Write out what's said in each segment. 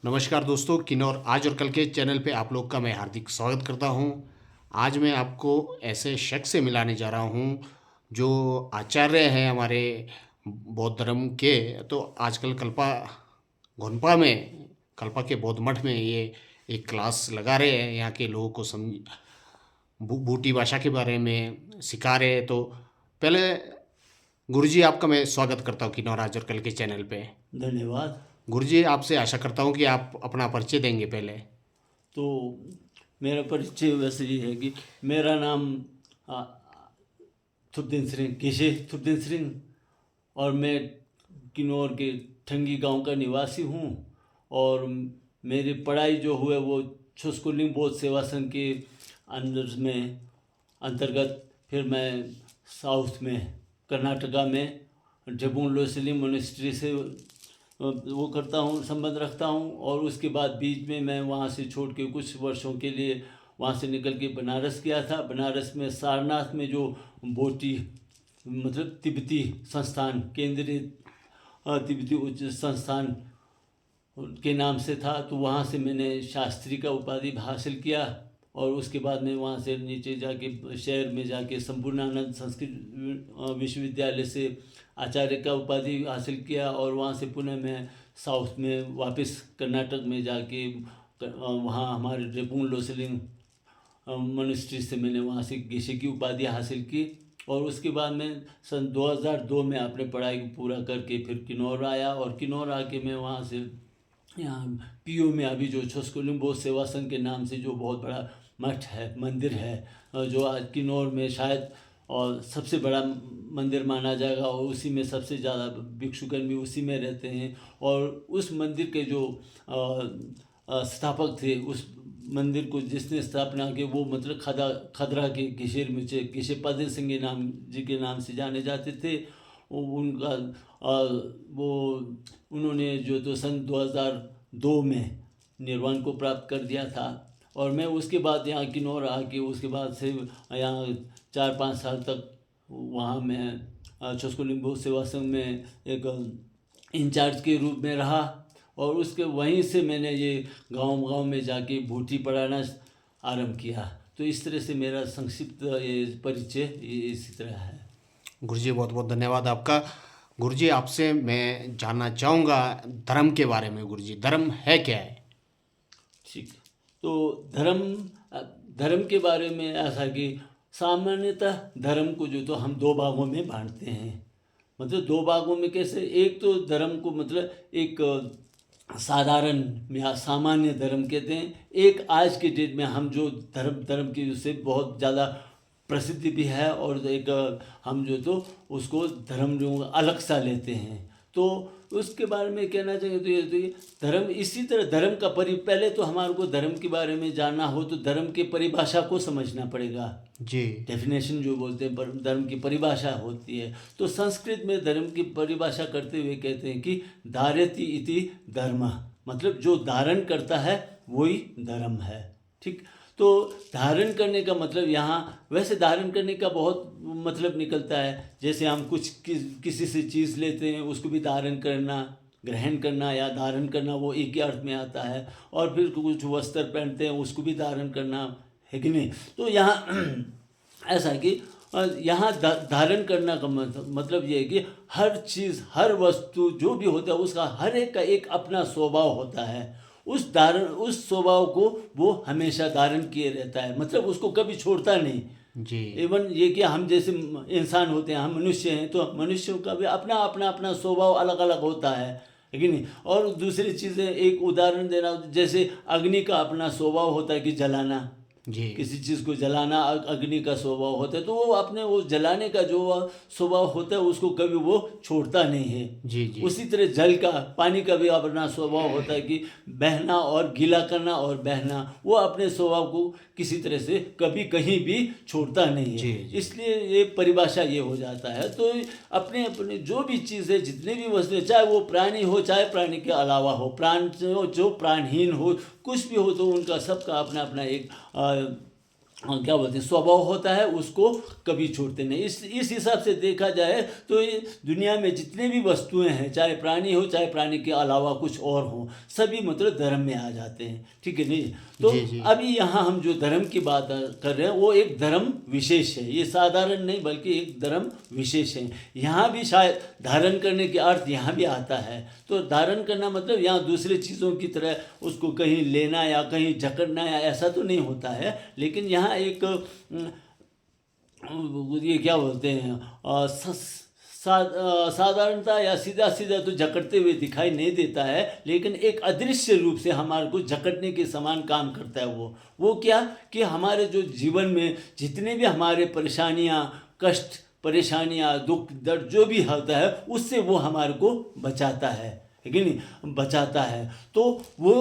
नमस्कार दोस्तों, किन्नौर आज और कल के चैनल पे आप लोग का मैं हार्दिक स्वागत करता हूँ। आज मैं आपको ऐसे शख्स से मिलाने जा रहा हूँ जो आचार्य हैं हमारे बौद्ध धर्म के। तो आजकल गोनपा में कल्पा के बौद्ध मठ में ये एक क्लास लगा रहे हैं। यहाँ के लोगों को बूटी भाषा के बारे में सिखा रहे हैं। तो पहले गुरुजी आपका मैं स्वागत करता हूँ किन्नौर आज और कल के चैनल पे। धन्यवाद। गुरुजी आपसे आशा करता हूँ कि आप अपना परिचय देंगे पहले। तो मेरा परिचय वैसे ये है कि मेरा नाम आ, थुरदिन सिंह केशे थुरदिन सिंह और मैं किन्नौर के ठंगी गांव का निवासी हूँ। और मेरी पढ़ाई जो हुए वो छुस्कुलिंग बौद्ध सेवा संघ के अंदर में अंतर्गत फिर मैं साउथ में कर्नाटका में जबून लोसली मोनेस्ट्री से वो करता हूँ, संबंध रखता हूँ। और उसके बाद बीच में मैं वहाँ से छोड़ के कुछ वर्षों के लिए वहाँ से निकल के बनारस गया था। बनारस में सारनाथ में जो बोटी मतलब तिब्बती संस्थान, केंद्रीय तिब्बती उच्च संस्थान के नाम से था, तो वहाँ से मैंने शास्त्री का उपाधि हासिल किया। और उसके बाद मैं वहाँ से नीचे जाके शहर में जाके संपूर्णानंद संस्कृत विश्वविद्यालय से आचार्य का उपाधि हासिल किया। और वहाँ से पुनः मैं साउथ में वापस कर्नाटक में जाके वहाँ हमारे रेपून लोसलिंग मोनेस्ट्री से मैंने वहाँ से गेशे की उपाधि हासिल की। और उसके बाद मैं सन 2002 में अपने पढ़ाई को पूरा करके फिर किन्नौर आया। और किन्नौर आके मैं वहाँ से यहाँ पीओ में अभी जो छुस्कुलिंग बौद्ध सेवा संघ के नाम से जो बहुत बड़ा मठ है, मंदिर है, जो आज किन्नौर में शायद और सबसे बड़ा मंदिर माना जाएगा। और उसी में सबसे ज़्यादा भिक्षुगण भी उसी में रहते हैं। और उस मंदिर के जो स्थापक थे, उस मंदिर को जिसने स्थापना की वो मतलब खदरा के घिशेर मुझे घिशे पदे सिंह नाम जी के नाम से जाने जाते थे। उनका वो उन्होंने जो तो सन 2002 में निर्वाण को प्राप्त कर दिया था। और मैं उसके बाद यहाँ किन्नौर आके उसके बाद से यहाँ 4-5 साल तक वहाँ मैं छुस्कुलिंग बौद्ध सेवा संघ में एक इंचार्ज के रूप में रहा। और उसके वहीं से मैंने ये गांव-गांव में जाके भूटी पढ़ाना आरंभ किया। तो इस तरह से मेरा संक्षिप्त ये परिचय इसी तरह है। गुरुजी बहुत बहुत धन्यवाद आपका। गुरुजी आपसे मैं जानना चाहूँगा धर्म के बारे में। गुरुजी धर्म है क्या है? ठीक। तो धर्म के बारे में ऐसा कि सामान्यतः धर्म को जो तो हम दो भागों में बांटते हैं। मतलब दो भागों में कैसे, एक तो धर्म को मतलब एक साधारण या सामान्य धर्म कहते हैं। एक आज के डेट में हम जो धर्म की उससे बहुत ज़्यादा प्रसिद्धि भी है। और एक हम जो तो उसको धर्म जो अलग सा लेते हैं। तो उसके बारे में कहना चाहिए तो ये धर्म इसी तरह धर्म का पहले तो हमारे को धर्म के बारे में जानना हो तो धर्म की परिभाषा को समझना पड़ेगा। जी। डेफिनेशन जो बोलते हैं धर्म की परिभाषा होती है। तो संस्कृत में धर्म की परिभाषा करते हुए कहते हैं कि धारयति इति धर्म, मतलब जो धारण करता है वही धर्म है। ठीक। तो धारण करने का मतलब यहाँ वैसे धारण करने का बहुत मतलब निकलता है। जैसे हम किसी से चीज़ लेते हैं उसको भी धारण करना, ग्रहण करना या धारण करना वो एक ही अर्थ में आता है। और फिर कुछ वस्त्र पहनते हैं उसको भी धारण करना है कि नहीं। तो यहाँ ऐसा कि यहाँ धारण करना का मतलब ये है कि हर चीज़ हर वस्तु जो भी होता है उसका हर एक का एक अपना स्वभाव होता है। उस स्वभाव को वो हमेशा धारण किए रहता है, मतलब उसको कभी छोड़ता नहीं। जी। इवन ये कि हम जैसे इंसान होते हैं, हम मनुष्य हैं, तो मनुष्यों का भी अपना अपना अपना स्वभाव अलग अलग होता है कि नहीं। और दूसरी चीज़ें एक उदाहरण देना, जैसे अग्नि का अपना स्वभाव होता है कि जलाना। जी। किसी चीज़ को जलाना अग्नि का स्वभाव होता है। तो वो अपने वो जलाने का जो स्वभाव होता है उसको कभी वो छोड़ता नहीं है। जी। जी। उसी तरह जल का, पानी का भी अपना स्वभाव होता है कि बहना और गीला करना और बहना, वो अपने स्वभाव को किसी तरह से कभी कहीं भी छोड़ता नहीं है। जी। इसलिए ये परिभाषा ये हो जाता है। तो अपने अपने जो भी चीज़ है, जितने भी वस्तु, चाहे वो प्राणी हो चाहे प्राणी के अलावा हो, प्राण जो प्राणहीन हो, कुछ भी हो, तो उनका सबका अपना अपना एक क्या बोलते हैं स्वभाव होता है, उसको कभी छोड़ते नहीं। इस हिसाब से देखा जाए तो ये दुनिया में जितने भी वस्तुएं हैं, चाहे प्राणी हो चाहे प्राणी के अलावा कुछ और हो, सभी मतलब धर्म में आ जाते हैं, ठीक है नहीं। तो जी जी अभी यहाँ हम जो धर्म की बात कर रहे हैं वो एक धर्म विशेष है, ये साधारण नहीं बल्कि एक धर्म विशेष है। यहाँ भी शायद धारण करने के अर्थ यहाँ भी आता है। तो धारण करना मतलब यहाँ दूसरे चीज़ों की तरह उसको कहीं लेना या कहीं जकड़ना या ऐसा तो नहीं होता है, लेकिन यहाँ एक ये क्या बोलते हैं साधारणता या सीधा सीधा तो जकड़ते हुए दिखाई नहीं देता है, लेकिन एक अदृश्य रूप से हमारे को जकड़ने के समान काम करता है। वो क्या कि हमारे जो जीवन में जितने भी हमारे परेशानियाँ, कष्ट, परेशानियाँ, दुख, दर्द जो भी होता है उससे वो हमारे को बचाता है कि नहीं, बचाता है। तो वो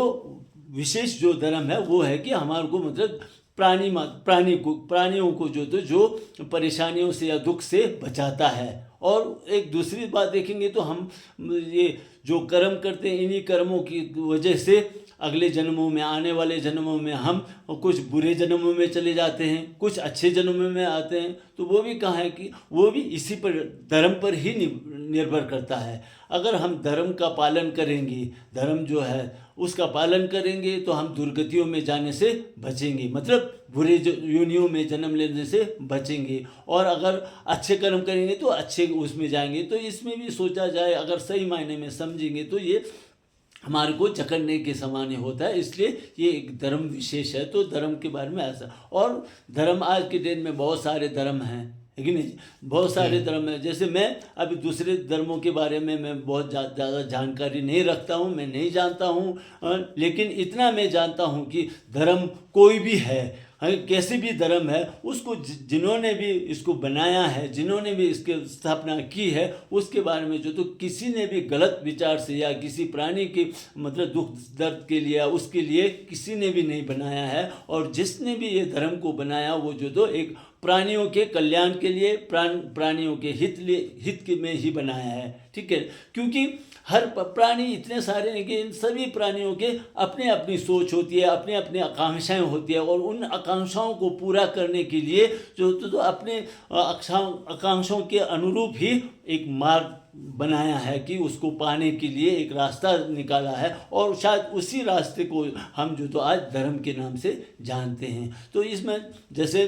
विशेष जो धर्म है वो है कि हमारे को मतलब प्राणियों को जो परेशानियों से या दुख से बचाता है। और एक दूसरी बात देखेंगे तो हम ये जो कर्म करते हैं, इन्हीं कर्मों की वजह से अगले जन्मों में, आने वाले जन्मों में हम कुछ बुरे जन्मों में चले जाते हैं, कुछ अच्छे जन्मों में आते हैं। तो वो भी कहा है कि वो भी इसी पर, धर्म पर ही निर्भर करता है। अगर हम धर्म का पालन करेंगे, धर्म जो है उसका पालन करेंगे तो हम दुर्गतियों में जाने से बचेंगे, मतलब बुरे योनियों में जन्म लेने से बचेंगे। और अगर अच्छे कर्म करेंगे तो अच्छे उसमें जाएंगे। तो इसमें भी सोचा जाए, अगर सही मायने में समझेंगे तो ये हमारे को जकड़ने के समान होता है, इसलिए ये एक धर्म विशेष है। तो धर्म के बारे में ऐसा, और धर्म आज के दिन में बहुत सारे धर्म हैं, है कि नहीं, बहुत सारे धर्म हैं। जैसे मैं अभी दूसरे धर्मों के बारे में मैं बहुत ज़्यादा जानकारी नहीं रखता हूँ, मैं नहीं जानता हूँ, लेकिन इतना मैं जानता हूँ कि धर्म कोई भी है, कैसे भी धर्म है, उसको जिन्होंने भी इसको बनाया है, जिन्होंने भी इसकी स्थापना की है, उसके बारे में जो तो किसी ने भी गलत विचार से या किसी प्राणी के मतलब दुख दर्द के लिए उसके लिए किसी ने भी नहीं बनाया है। और जिसने भी ये धर्म को बनाया वो जो तो एक प्राणियों के कल्याण के लिए, प्राणियों के हित में ही बनाया है, ठीक है। क्योंकि हर प्राणी इतने सारे हैं कि इन सभी प्राणियों के अपने अपनी सोच होती है, अपने अपने आकांक्षाएं होती है, और उन आकांक्षाओं को पूरा करने के लिए जो तो अपने आकांक्षाओं के अनुरूप ही एक मार्ग बनाया है कि उसको पाने के लिए एक रास्ता निकाला है। और शायद उसी रास्ते को हम जो तो आज धर्म के नाम से जानते हैं। तो इसमें जैसे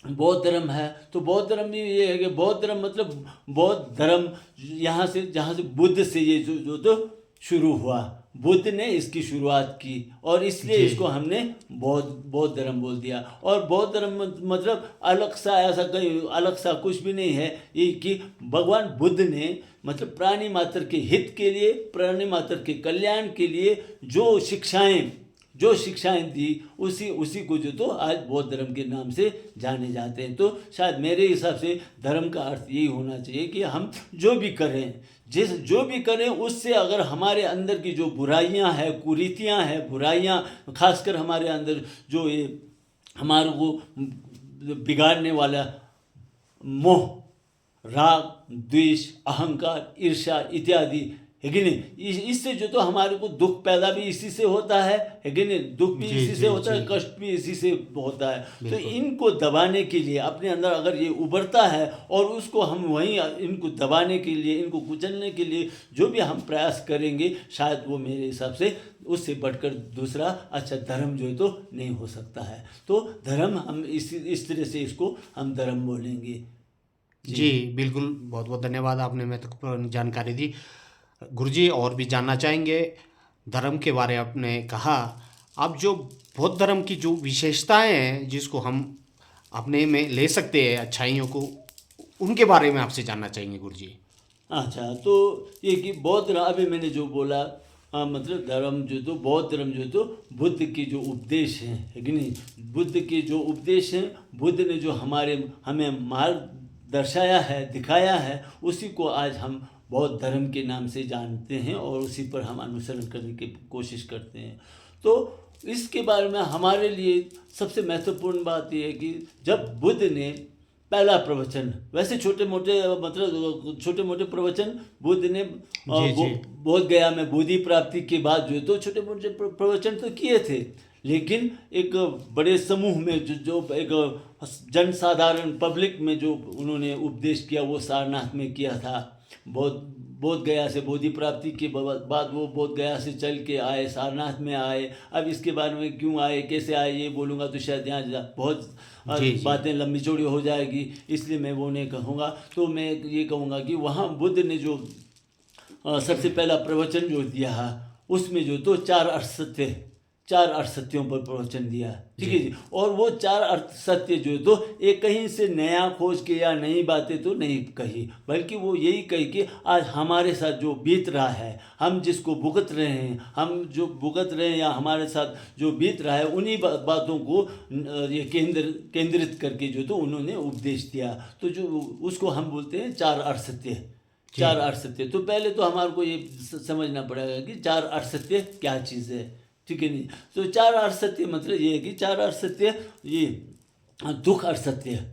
बौद्ध धर्म है, तो बौद्ध धर्म में ये है कि बौद्ध धर्म मतलब बौद्ध धर्म यहाँ से, जहाँ से बुद्ध से ये जो तो शुरू हुआ, बुद्ध ने इसकी शुरुआत की और इसलिए इसको हमने बौद्ध धर्म बोल दिया। और बौद्ध धर्म मतलब अलग सा, ऐसा कहीं अलग सा कुछ भी नहीं है, ये कि भगवान बुद्ध ने मतलब प्राणी मात्र के हित के लिए, प्राणी मात्र के कल्याण के लिए जो शिक्षाएं दी, उसी को जो तो आज बौद्ध धर्म के नाम से जाने जाते हैं। तो शायद मेरे हिसाब से धर्म का अर्थ यही होना चाहिए कि हम जो भी करें उससे अगर हमारे अंदर की जो बुराइयां हैं, कुरीतियां हैं, बुराइयां, खासकर हमारे अंदर जो ये हमारे को बिगाड़ने वाला मोह, राग, द्वेष, अहंकार, ईर्ष्या इत्यादि, है कि नहीं, इससे जो तो हमारे को दुख पैदा भी इसी से होता है कि नहीं, दुख भी इसी से होता है, कष्ट भी इसी से होता है। तो इनको दबाने के लिए अपने अंदर अगर ये उभरता है और उसको हम वहीं इनको दबाने के लिए, इनको कुचलने के लिए जो भी हम प्रयास करेंगे, शायद वो मेरे हिसाब से उससे बढ़कर दूसरा अच्छा धर्म जो है तो नहीं हो सकता है। तो धर्म हम इस तरह से इसको हम धर्म बोलेंगे। जी बिल्कुल, बहुत बहुत धन्यवाद, आपने महत्वपूर्ण जानकारी दी। गुरुजी और भी जानना चाहेंगे धर्म के बारे में। आपने कहा अब जो बौद्ध धर्म की जो विशेषताएं हैं जिसको हम अपने में ले सकते हैं अच्छाइयों को, उनके बारे में आपसे जानना चाहेंगे गुरुजी। अच्छा, तो ये कि बौद्ध अभी मैंने जो बोला, मतलब धर्म जो तो बौद्ध धर्म जो तो बुद्ध के जो उपदेश हैं, है कि नहीं, बुद्ध के जो उपदेश हैं, बुद्ध ने जो हमें मार्ग दर्शाया है, दिखाया है, उसी को आज हम बौद्ध धर्म के नाम से जानते हैं और उसी पर हम अनुसरण करने की कोशिश करते हैं। तो इसके बारे में हमारे लिए सबसे महत्वपूर्ण बात यह है कि जब बुद्ध ने पहला प्रवचन। वैसे छोटे मोटे मतलब छोटे मोटे प्रवचन बुद्ध ने बोध गया में बोधि प्राप्ति के बाद जो तो छोटे मोटे प्रवचन तो किए थे, लेकिन एक बड़े समूह में जो एक जनसाधारण पब्लिक में जो उन्होंने उपदेश किया वो सारनाथ में किया था। बोध गया से बोधि प्राप्ति के बाद वो बोध गया से चल के आए, सारनाथ में आए। अब इसके बारे में क्यों आए, कैसे आए, ये बोलूँगा तो शायद यहाँ बहुत बातें लंबी चौड़ी हो जाएगी, इसलिए मैं वो नहीं कहूँगा। तो मैं ये कहूँगा कि वहाँ बुद्ध ने जो सबसे पहला प्रवचन जो दिया है उसमें जो तो चार अर्थ सत्यों पर प्रवचन दिया, ठीक है जी। और वो चार अर्थ सत्य जो तो एक कहीं से नया खोज के या नई बातें तो नहीं कही, बल्कि वो यही कही कि आज हमारे साथ जो बीत रहा है, हम जिसको भुगत रहे हैं, हम जो भुगत रहे हैं या हमारे साथ जो बीत रहा है, उन्हीं बातों को ये केंद्रित करके जो तो उन्होंने उपदेश दिया। तो जो उसको हम बोलते हैं चार अर्थ सत्य। चार अर्थ सत्य तो पहले तो हमारे को ये समझना पड़ेगा कि चार अर्थ सत्य क्या चीज़ है, ठीक है नहीं। तो चार अर्थ सत्य मतलब ये है कि चार अर्थ सत्य, ये दुख अर्थ सत्य,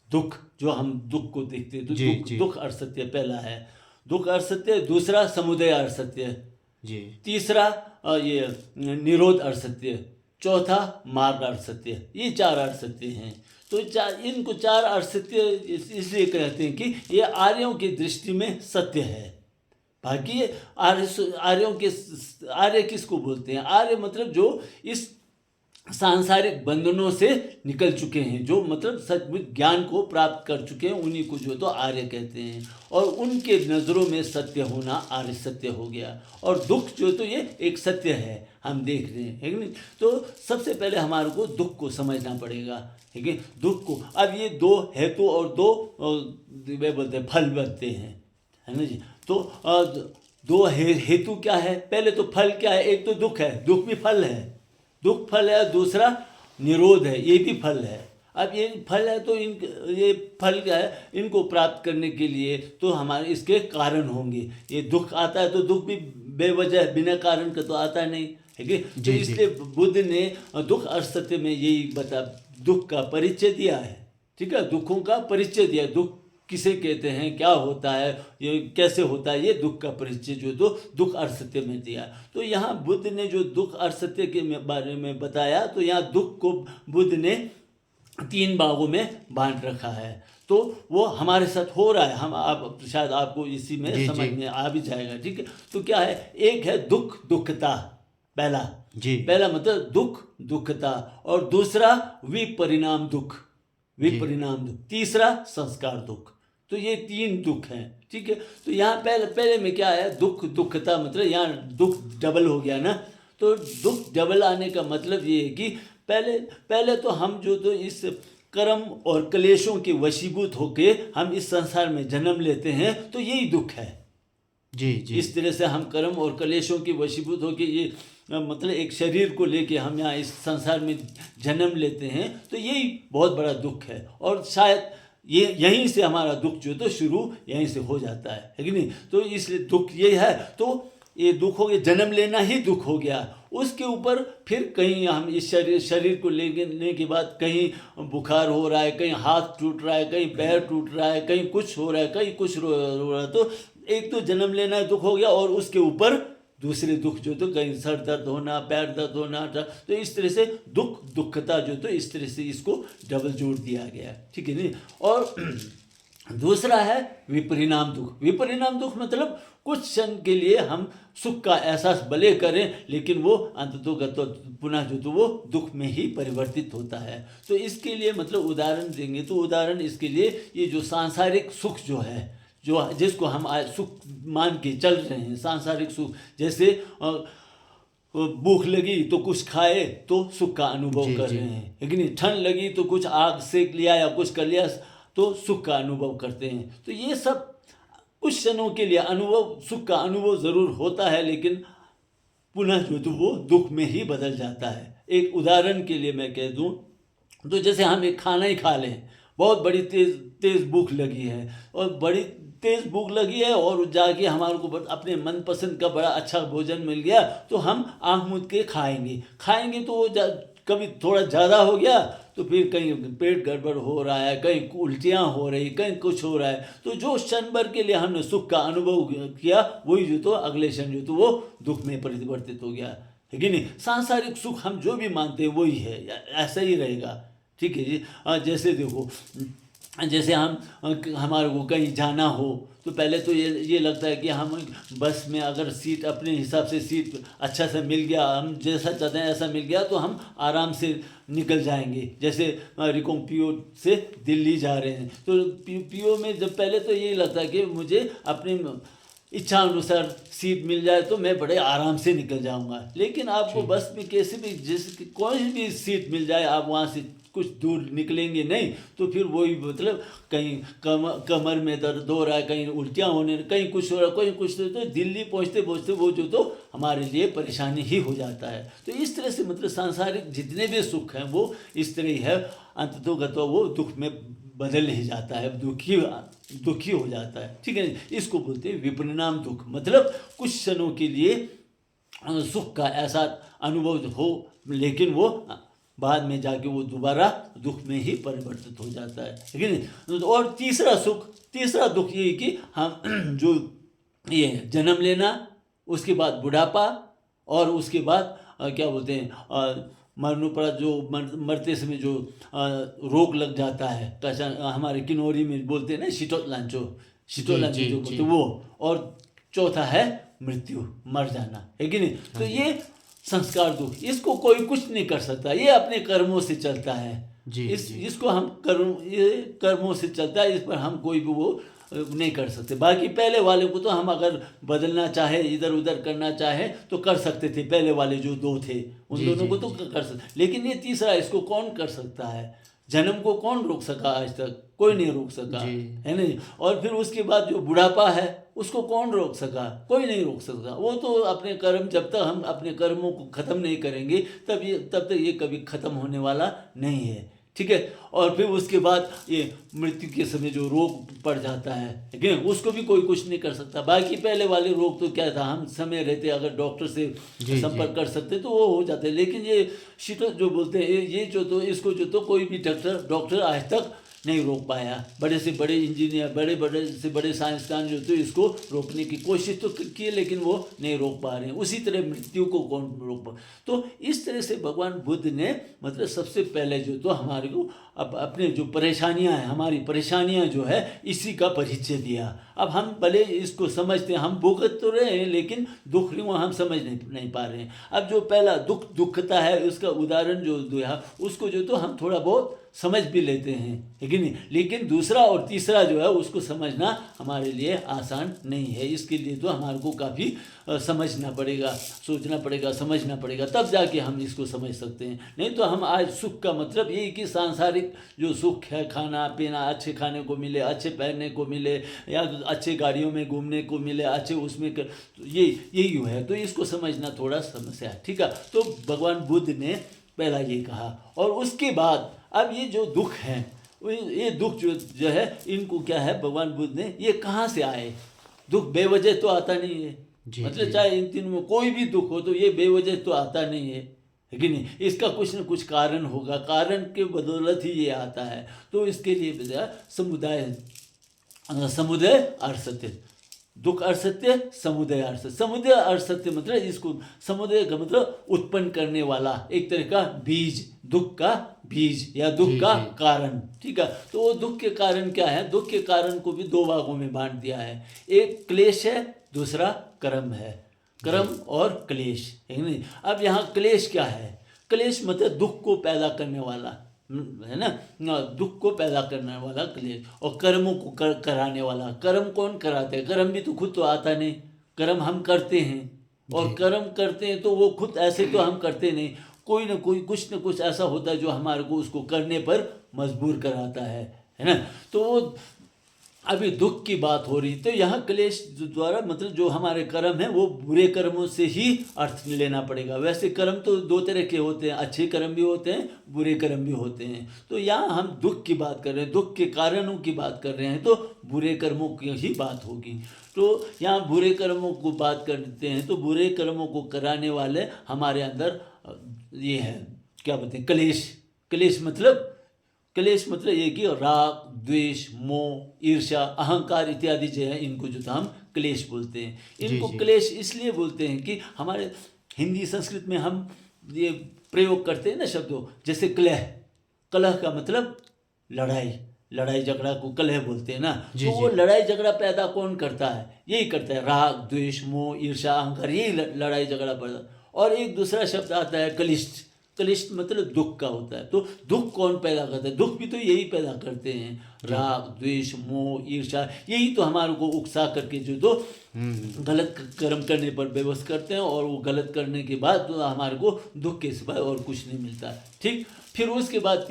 दुख जो हम दुख को देखते हैं तो दुख अर्थ सत्य पहला है, दुख अर्थ सत्य। दूसरा समुदय अर्थ सत्य जी। तीसरा ये निरोध अर्थ सत्य। चौथा मार्ग अर्थ सत्य। ये चार अर्थ सत्य हैं। तो इनको चार अर्थ सत्य इसलिए कहते हैं कि ये आर्यों की दृष्टि में सत्य है। बाकी आर्य किसको बोलते हैं? आर्य मतलब जो इस सांसारिक बंधनों से निकल चुके हैं, जो मतलब सचमुच ज्ञान को प्राप्त कर चुके हैं, उन्हीं को जो तो आर्य कहते हैं। और उनके नज़रों में सत्य होना आर्य सत्य हो गया। और दुख जो तो ये एक सत्य है, हम देख रहे हैं, है कि नहीं। तो सबसे पहले हमारे को दुख को समझना पड़ेगा, ठीक है। दुख को अब ये दो हेतु और दो वे बोलते हैं फल बनते हैं, है ना जी। तो दो हेतु क्या है, पहले तो फल क्या है, एक तो दुख है, दुख भी फल है, दुख फल है। दूसरा निरोध है, ये भी फल है। अब ये फल है तो ये फल क्या है, इनको प्राप्त करने के लिए तो हमारे इसके कारण होंगे। ये दुख आता है तो दुख भी बेवजह बिना कारण का तो आता नहीं है कि। तो इसलिए बुद्ध ने दुख अर्थ सत्य में यही दुख का परिचय दिया है, ठीक है। दुखों का परिचय दिया, दुख किसे कहते हैं, क्या होता है, ये कैसे होता है, ये दुख का परिचय जो तो दुख अर्थ सत्य में दिया। तो यहाँ बुद्ध ने जो दुख अर्थ सत्य के बारे में बताया, तो यहाँ दुख को बुद्ध ने 3 भागों में बांट रखा है। तो वो हमारे साथ हो रहा है, आप शायद आपको इसी में समझ में आ भी जाएगा, ठीक है। तो क्या है, एक है दुख दुखता, पहला मतलब दुख दुखता। और दूसरा विपरिणाम दुख, तीसरा संस्कार दुख। तो ये 3 दुख हैं, ठीक है। तो यहाँ पहले में क्या है, दुख दुखता मतलब यहाँ दुख डबल हो गया ना। तो दुख डबल आने का मतलब ये है कि पहले तो हम जो तो इस कर्म और क्लेशों के वशीभूत होके हम इस संसार में जन्म लेते हैं, तो यही दुख है जी। इस तरह से हम कर्म और क्लेशों के वशीभूत होके ये मतलब एक शरीर को लेके हम यहाँ इस संसार में जन्म लेते हैं, तो यही बहुत बड़ा दुख है। और शायद ये यहीं से हमारा दुख जो तो शुरू यहीं से हो जाता है कि नहीं। तो इसलिए दुख ये है, तो ये दुख हो गया, जन्म लेना ही दुख हो गया। उसके ऊपर फिर कहीं हम इस शरीर को लेने के बाद कहीं बुखार हो रहा है, कहीं हाथ टूट रहा है, कहीं पैर टूट रहा है, कहीं कुछ हो रहा है, कहीं कुछ हो रहा है। तो एक तो जन्म लेना दुख हो गया, और उसके ऊपर दूसरे दुख जो तो कहीं सर दर्द होना, पैर दर्द होना। तो इस तरह से दुख दुखता जो तो इस तरह से इसको डबल जोड़ दिया गया, ठीक है नहीं। और दूसरा है विपरिणाम दुख। विपरिणाम दुख मतलब कुछ क्षण के लिए हम सुख का एहसास भले करें, लेकिन वो अंततोगत तो पुनः जो तो वो दुख में ही परिवर्तित होता है। तो इसके लिए मतलब उदाहरण देंगे, तो उदाहरण इसके लिए ये जो सांसारिक सुख जो है, जो जिसको हम आज सुख मान के चल रहे हैं, सांसारिक सुख, जैसे भूख लगी तो कुछ खाए तो सुख का अनुभव कर रहे हैं, लेकिन ठंड लगी तो कुछ आग सेक लिया या कुछ कर लिया तो सुख का अनुभव करते हैं। तो ये सब कुछ क्षणों के लिए अनुभव, सुख का अनुभव ज़रूर होता है, लेकिन पुनः जो तो वो दुख में ही बदल जाता है। एक उदाहरण के लिए मैं कह दूं, तो जैसे हम एक खाना ही खा लें, बहुत बड़ी तेज़ भूख लगी है, और बड़ी तेज़ भूख लगी है, और जाके हमारे को अपने मनपसंद का बड़ा अच्छा भोजन मिल गया, तो हम आँख मूंद के खाएंगे तो वो कभी थोड़ा ज़्यादा हो गया तो फिर कहीं पेट गड़बड़ हो रहा है, कहीं उल्टियाँ हो रही, कहीं कुछ हो रहा है। तो जो क्षण भर के लिए हमने सुख का अनुभव किया, वही जो तो अगले क्षण जो तो वो दुख में परिवर्तित हो गया, है कि नहीं। सांसारिक सुख हम जो भी मानते हैं वही है, ऐसा ही रहेगा, ठीक है जी। जैसे देखो, जैसे हमारे को कहीं जाना हो तो पहले तो ये लगता है कि हम बस में अगर सीट अपने हिसाब से सीट अच्छा से मिल गया, हम जैसा चाहते हैं ऐसा मिल गया, तो हम आराम से निकल जाएंगे। जैसे रिकोंग से दिल्ली जा रहे हैं तो पीओ में जब पहले तो यही लगता है कि मुझे अपने इच्छा अनुसार सीट मिल जाए तो मैं बड़े आराम से निकल जाऊंगा। लेकिन आपको बस में कैसे भी कोई भी सीट मिल जाए, आप वहाँ से कुछ दूर निकलेंगे नहीं तो फिर वही मतलब कहीं कमर में दर्द हो रहा है, कहीं उल्टियाँ होने, कहीं कुछ हो रहा है, कहीं कुछ, तो दिल्ली पहुँचते पहुँचते वो जो तो हमारे लिए परेशानी ही हो जाता है। तो इस तरह से मतलब सांसारिक जितने भी सुख हैं वो इस तरह ही है, अंततोगत्वा वो दुख में बदल ही जाता है, दुखी हो जाता है, ठीक है। इसको बोलते हैं विपरिणाम दुख, मतलब कुछ क्षणों के लिए सुख का ऐसा अनुभव हो, लेकिन वो बाद में जाके वो दोबारा दुख में ही परिवर्तित हो जाता है, लेकिन। और तीसरा दुख ये कि हम जो ये जन्म लेना, उसके बाद बुढ़ापा, और उसके बाद क्या बोलते हैं मरणोपरांत जो मरते समय जो रोग लग जाता है, कैसा हमारे किन्नौरी में बोलते हैं ना, शीतोलांचो जो बोलते वो। और चौथा है मृत्यु, मर जाना, है कि नहीं। तो ये संस्कार दुख, इसको कोई कुछ नहीं कर सकता, ये अपने कर्मों से चलता है। इसको हम कर्मों से चलता है, इस पर हम कोई भी वो नहीं कर सकते। बाकी पहले वाले को तो हम अगर बदलना चाहे, इधर उधर करना चाहे तो कर सकते थे, पहले वाले जो दो थे उन दोनों को तो कर सकते, लेकिन ये तीसरा, इसको कौन कर सकता है। जन्म को कौन रोक सका, आज तक कोई नहीं रोक सका, है नहीं। और फिर उसके बाद जो बुढ़ापा है उसको कौन रोक सका, कोई नहीं रोक सकता। वो तो अपने कर्म, जब तक हम अपने कर्मों को ख़त्म नहीं करेंगे तब तक ये कभी ख़त्म होने वाला नहीं है, ठीक है। और फिर उसके बाद ये मृत्यु के समय जो रोग पड़ जाता है, लेकिन उसको भी कोई कुछ नहीं कर सकता। बाकी पहले वाले रोग तो क्या था, हम समय रहते अगर डॉक्टर से संपर्क कर सकते तो वो हो जाते, लेकिन ये शीतल जो बोलते हैं ये जो तो इसको जो तो कोई भी डॉक्टर आज तक नहीं रोक पाया। बड़े से बड़े इंजीनियर, बड़े से बड़े साइंसदान जो तो इसको रोकने की कोशिश तो की है, लेकिन वो नहीं रोक पा रहे हैं। उसी तरह मृत्यु को कौन रोक पा। तो इस तरह से भगवान बुद्ध ने मतलब सबसे पहले जो तो हमारे को अब अपने जो परेशानियां हैं, हमारी परेशानियां जो है इसी का परिचय दिया। अब हम भले इसको समझते हैं, हम भुगत तो रहे हैं, लेकिन दुख हम समझ नहीं पा रहे हैं। अब जो पहला दुखता है उसका उदाहरण जो दिया, उसको जो तो हम थोड़ा बहुत समझ भी लेते हैं, लेकिन दूसरा और तीसरा जो है उसको समझना हमारे लिए आसान नहीं है। इसके लिए तो हमारे को काफ़ी समझना पड़ेगा, सोचना पड़ेगा, समझना पड़ेगा, तब जाके हम इसको समझ सकते हैं। नहीं तो हम आज सुख का मतलब यही कि सांसारिक जो सुख है, खाना पीना, अच्छे खाने को मिले, अच्छे पहनने को मिले, या अच्छे गाड़ियों में घूमने को मिले, अच्छे उसमें यही है। तो इसको समझना थोड़ा समस्या है, ठीक है। तो भगवान बुद्ध ने पहला ये कहा, और उसके बाद अब ये जो दुख हैं, ये दुख जो है इनको क्या है, भगवान बुद्ध ने ये कहाँ से आए। दुख बेवजह तो आता नहीं है, मतलब चाहे इन तीनों में कोई भी दुख हो तो ये बेवजह तो आता नहीं है, कि नहीं। इसका कुछ न कुछ कारण होगा, कारण के बदौलत ही ये आता है। तो इसके लिए समुदय अर्सत्य, दुख अर्सत्य, समुदय अर्सत्य। समुदय अर्सत्य मतलब इसको, समुदय का मतलब उत्पन्न करने वाला, एक तरह का बीज, दुख का बीज या दुख का कारण, ठीक है। तो वो दुख के कारण क्या है, दुख के कारण को भी दो भागों में बांट दिया है। एक क्लेश है, दूसरा कर्म है, कर्म और क्लेश, है नहीं। अब यहाँ क्लेश क्या है, क्लेश मतलब दुख को पैदा करने वाला, है ना, दुख को पैदा करने वाला क्लेश, और कर्मों को कराने वाला। कर्म कौन कराते हैं, कर्म भी तो खुद तो आता नहीं, कर्म हम करते हैं, और कर्म करते हैं तो वो खुद ऐसे तो हम करते नहीं, कोई ना कोई कुछ न कुछ ऐसा होता है जो हमारे को उसको करने पर मजबूर कराता है ना। तो अभी दुख की बात हो रही, तो यहाँ क्लेश द्वारा मतलब जो हमारे कर्म हैं वो बुरे कर्मों से ही अर्थ लेना पड़ेगा। वैसे कर्म तो दो तरह के होते हैं, अच्छे कर्म भी होते हैं, बुरे कर्म भी होते हैं। तो यहाँ हम दुख की बात कर रहे हैं, दुख के कारणों की बात कर रहे हैं, तो बुरे कर्मों की ही बात होगी। तो यहाँ बुरे कर्मों को बात करते हैं, तो बुरे कर्मों को कराने वाले हमारे अंदर ये है, क्या बोलते हैं, क्लेश। क्लेश मतलब ये कि राग, द्वेष, मोह, ईर्ष्या, अहंकार इत्यादि जो है, इनको जो हम क्लेश बोलते हैं। जी इनको जी क्लेश इसलिए बोलते हैं कि हमारे हिंदी संस्कृत में हम ये प्रयोग करते हैं ना शब्दों, जैसे कलह। कलह का मतलब लड़ाई, लड़ाई झगड़ा को कलह बोलते हैं ना। जी तो वो जी लड़ाई झगड़ा पैदा कौन करता है? यही करता है, राग, द्वेष, मोह, ईर्ष्या, अहंकार, यही लड़ाई झगड़ा पैदा। और एक दूसरा शब्द आता है कलिष्ठ। कलिष्ठ मतलब दुख का होता है। तो दुख कौन पैदा करता है? दुख भी तो यही पैदा करते हैं, जी राग, द्वेष, मोह, ईर्ष्या, यही तो हमारे को उकसा करके जो तो गलत कर्म करने पर बेबस करते हैं, और वो गलत करने के बाद तो हमारे को दुख के सिवाय और कुछ नहीं मिलता है। ठीक, फिर उसके बाद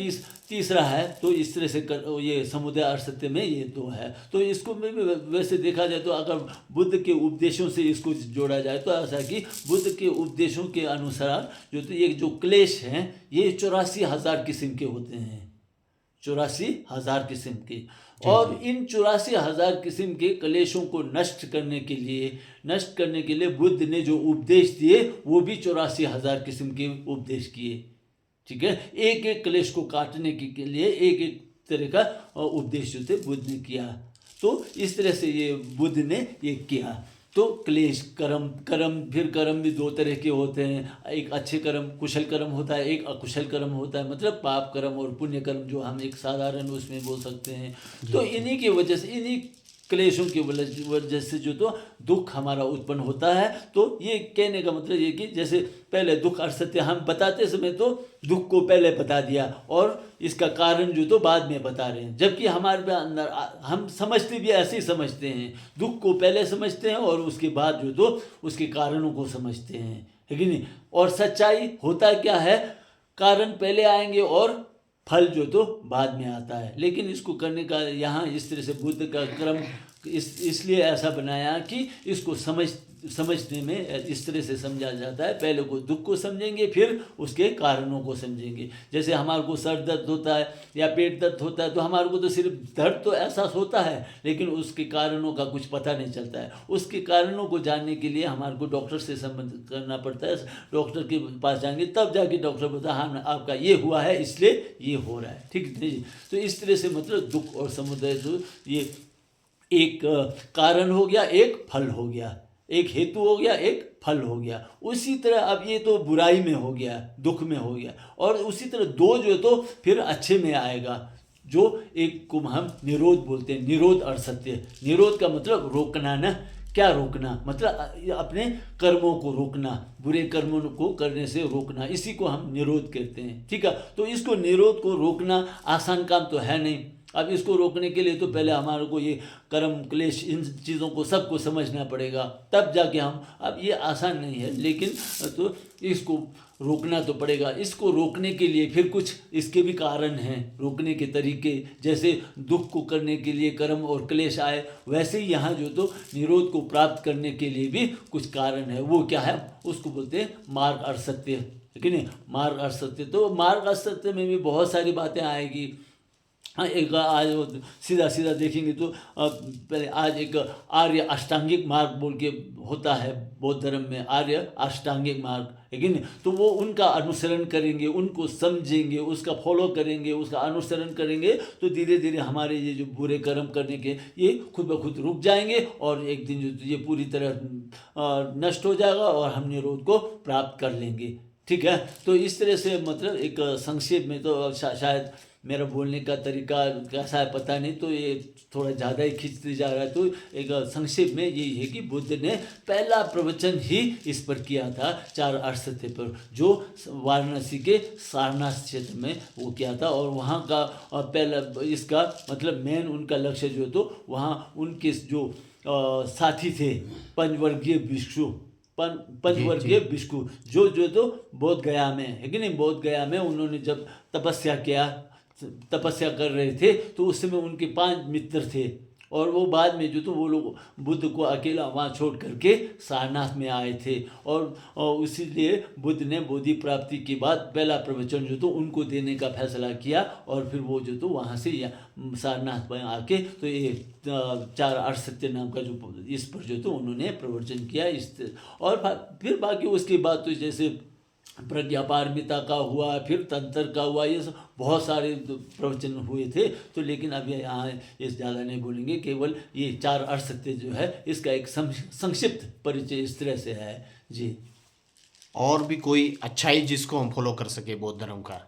तीसरा है, तो इस तरह से ये समुदाय असत्य में ये दो है। तो इसको में भी वैसे देखा जाए तो अगर बुद्ध के उपदेशों से इसको जोड़ा जाए तो ऐसा कि बुद्ध के उपदेशों के अनुसार जो तो ये जो क्लेश हैं, ये 84,000 किस्म के होते हैं, 84,000 किस्म के। जी और जी इन 84,000 किस्म के क्लेशों को नष्ट करने के लिए बुद्ध ने जो उपदेश दिए वो भी 84,000 किस्म के उपदेश किए। ठीक है, एक एक क्लेश को काटने के लिए एक एक तरह का उपदेश जो थे बुद्ध ने किया। तो इस तरह से ये बुद्ध ने ये किया। तो क्लेश, कर्म फिर कर्म भी दो तरह के होते हैं। एक अच्छे कर्म, कुशल कर्म होता है, एक अकुशल कर्म होता है, मतलब पाप कर्म और पुण्य कर्म, जो हम एक साधारण उसमें बोल सकते हैं। तो इन्हीं की वजह से, इन्हीं क्लेशों की वजह से जो तो दुख हमारा उत्पन्न होता है। तो ये कहने का मतलब ये कि जैसे पहले दुख असत्य हम बताते समय तो दुख को पहले बता दिया और इसका कारण जो तो बाद में बता रहे हैं, जबकि हमारे अंदर हम समझते भी ऐसे ही समझते हैं, दुख को पहले समझते हैं और उसके बाद जो तो उसके कारणों को समझते हैं, है कि नहीं। और सच्चाई होता क्या है, कारण पहले आएंगे और फल जो तो बाद में आता है। लेकिन इसको करने का यहाँ इस तरह से बुद्ध का क्रम इसलिए ऐसा बनाया कि इसको समझने में इस तरह से समझा जाता है। पहले को दुख को समझेंगे, फिर उसके कारणों को समझेंगे। जैसे हमारे को सर दर्द होता है या पेट दर्द होता है, तो हमारे को तो सिर्फ दर्द तो एहसास होता है, लेकिन उसके कारणों का कुछ पता नहीं चलता है। उसके कारणों को जानने के लिए हमारे को डॉक्टर से संबंध करना पड़ता है। डॉक्टर के पास जाएंगे तब जाके डॉक्टर बोलता है हाँ आपका ये हुआ है इसलिए ये हो रहा है। ठीक है जी। तो इस तरह से मतलब दुख और समुदाय जो ये एक कारण हो गया, एक फल हो गया, एक हेतु हो गया, एक फल हो गया। उसी तरह अब ये तो बुराई में हो गया, दुख में हो गया, और उसी तरह दो जो तो फिर अच्छे में आएगा, जो एक को हम निरोध बोलते हैं, निरोध और सत्य। निरोध का मतलब रोकना ना, क्या रोकना, मतलब अपने कर्मों को रोकना, बुरे कर्मों को करने से रोकना, इसी को हम निरोध कहते हैं। ठीक है, तो इसको निरोध को रोकना आसान काम तो है नहीं। अब इसको रोकने के लिए तो पहले हमारे को ये कर्म, क्लेश, इन चीज़ों को सबको समझना पड़ेगा, तब जाके हम, अब ये आसान नहीं है, लेकिन तो इसको रोकना तो पड़ेगा। इसको रोकने के लिए फिर कुछ इसके भी कारण हैं, रोकने के तरीके। जैसे दुख को करने के लिए कर्म और क्लेश आए, वैसे ही यहाँ जो तो निरोध को प्राप्त करने के लिए भी कुछ कारण है। वो क्या है, उसको बोलते हैं मार्ग और सत्य, ठीक है नहीं, मार्ग और सत्य। तो मार्ग और सत्य में भी बहुत सारी बातें आएगी। हाँ, एक आज सीधा सीधा देखेंगे तो पहले आज एक आर्य अष्टांगिक मार्ग बोल के होता है बौद्ध धर्म में, आर्य अष्टांगिक मार्ग, है कि नहीं। तो वो उनका अनुसरण करेंगे, उनको समझेंगे, उसका फॉलो करेंगे, उसका अनुसरण करेंगे, तो धीरे धीरे हमारे ये जो बुरे कर्म करने के ये खुद ब खुद रुक जाएंगे, और एक दिन जो ये पूरी तरह नष्ट हो जाएगा और हम निरोध को प्राप्त कर लेंगे। ठीक है, तो इस तरह से मतलब एक संक्षेप में तो शायद मेरा बोलने का तरीका कैसा है पता नहीं, तो ये थोड़ा ज़्यादा ही खींचते जा रहा है। तो एक संक्षेप में यही है कि बुद्ध ने पहला प्रवचन ही इस पर किया था, 4 अर्थसत्य पर, जो वाराणसी के सारनाथ क्षेत्र में वो किया था। और वहाँ का पहला इसका मतलब मेन उनका लक्ष्य जो तो वहाँ उनके जो साथी थे पंचवर्गीय भिक्षु, पंचवर्गीय भिक्षु जो तो बोध गया में, है कि नहीं, बोध गया में उन्होंने जब तपस्या कर रहे थे, तो उस समय उनके 5 मित्र थे, और वो बाद में जो तो वो लोग बुद्ध को अकेला वहाँ छोड़ करके सारनाथ में आए थे। और इसीलिए बुद्ध ने बोधि प्राप्ति के बाद पहला प्रवचन जो तो उनको देने का फैसला किया, और फिर वो जो तो वहाँ से सारनाथ में आके तो ये 4 अर्थसत्य नाम का जो इस पर जो तो उन्होंने प्रवचन किया। और फिर बाकी उसके बाद तो जैसे प्रज्ञापारमिता का हुआ, फिर तंत्र का हुआ, ये सब बहुत सारे प्रवचन हुए थे। तो लेकिन अभी यहाँ ये ज़्यादा नहीं बोलेंगे, केवल ये 4 अर्थसत्य जो है इसका एक संक्षिप्त परिचय इस तरह से है जी। और भी कोई अच्छाई जिसको हम फॉलो कर सके बौद्ध धर्म का?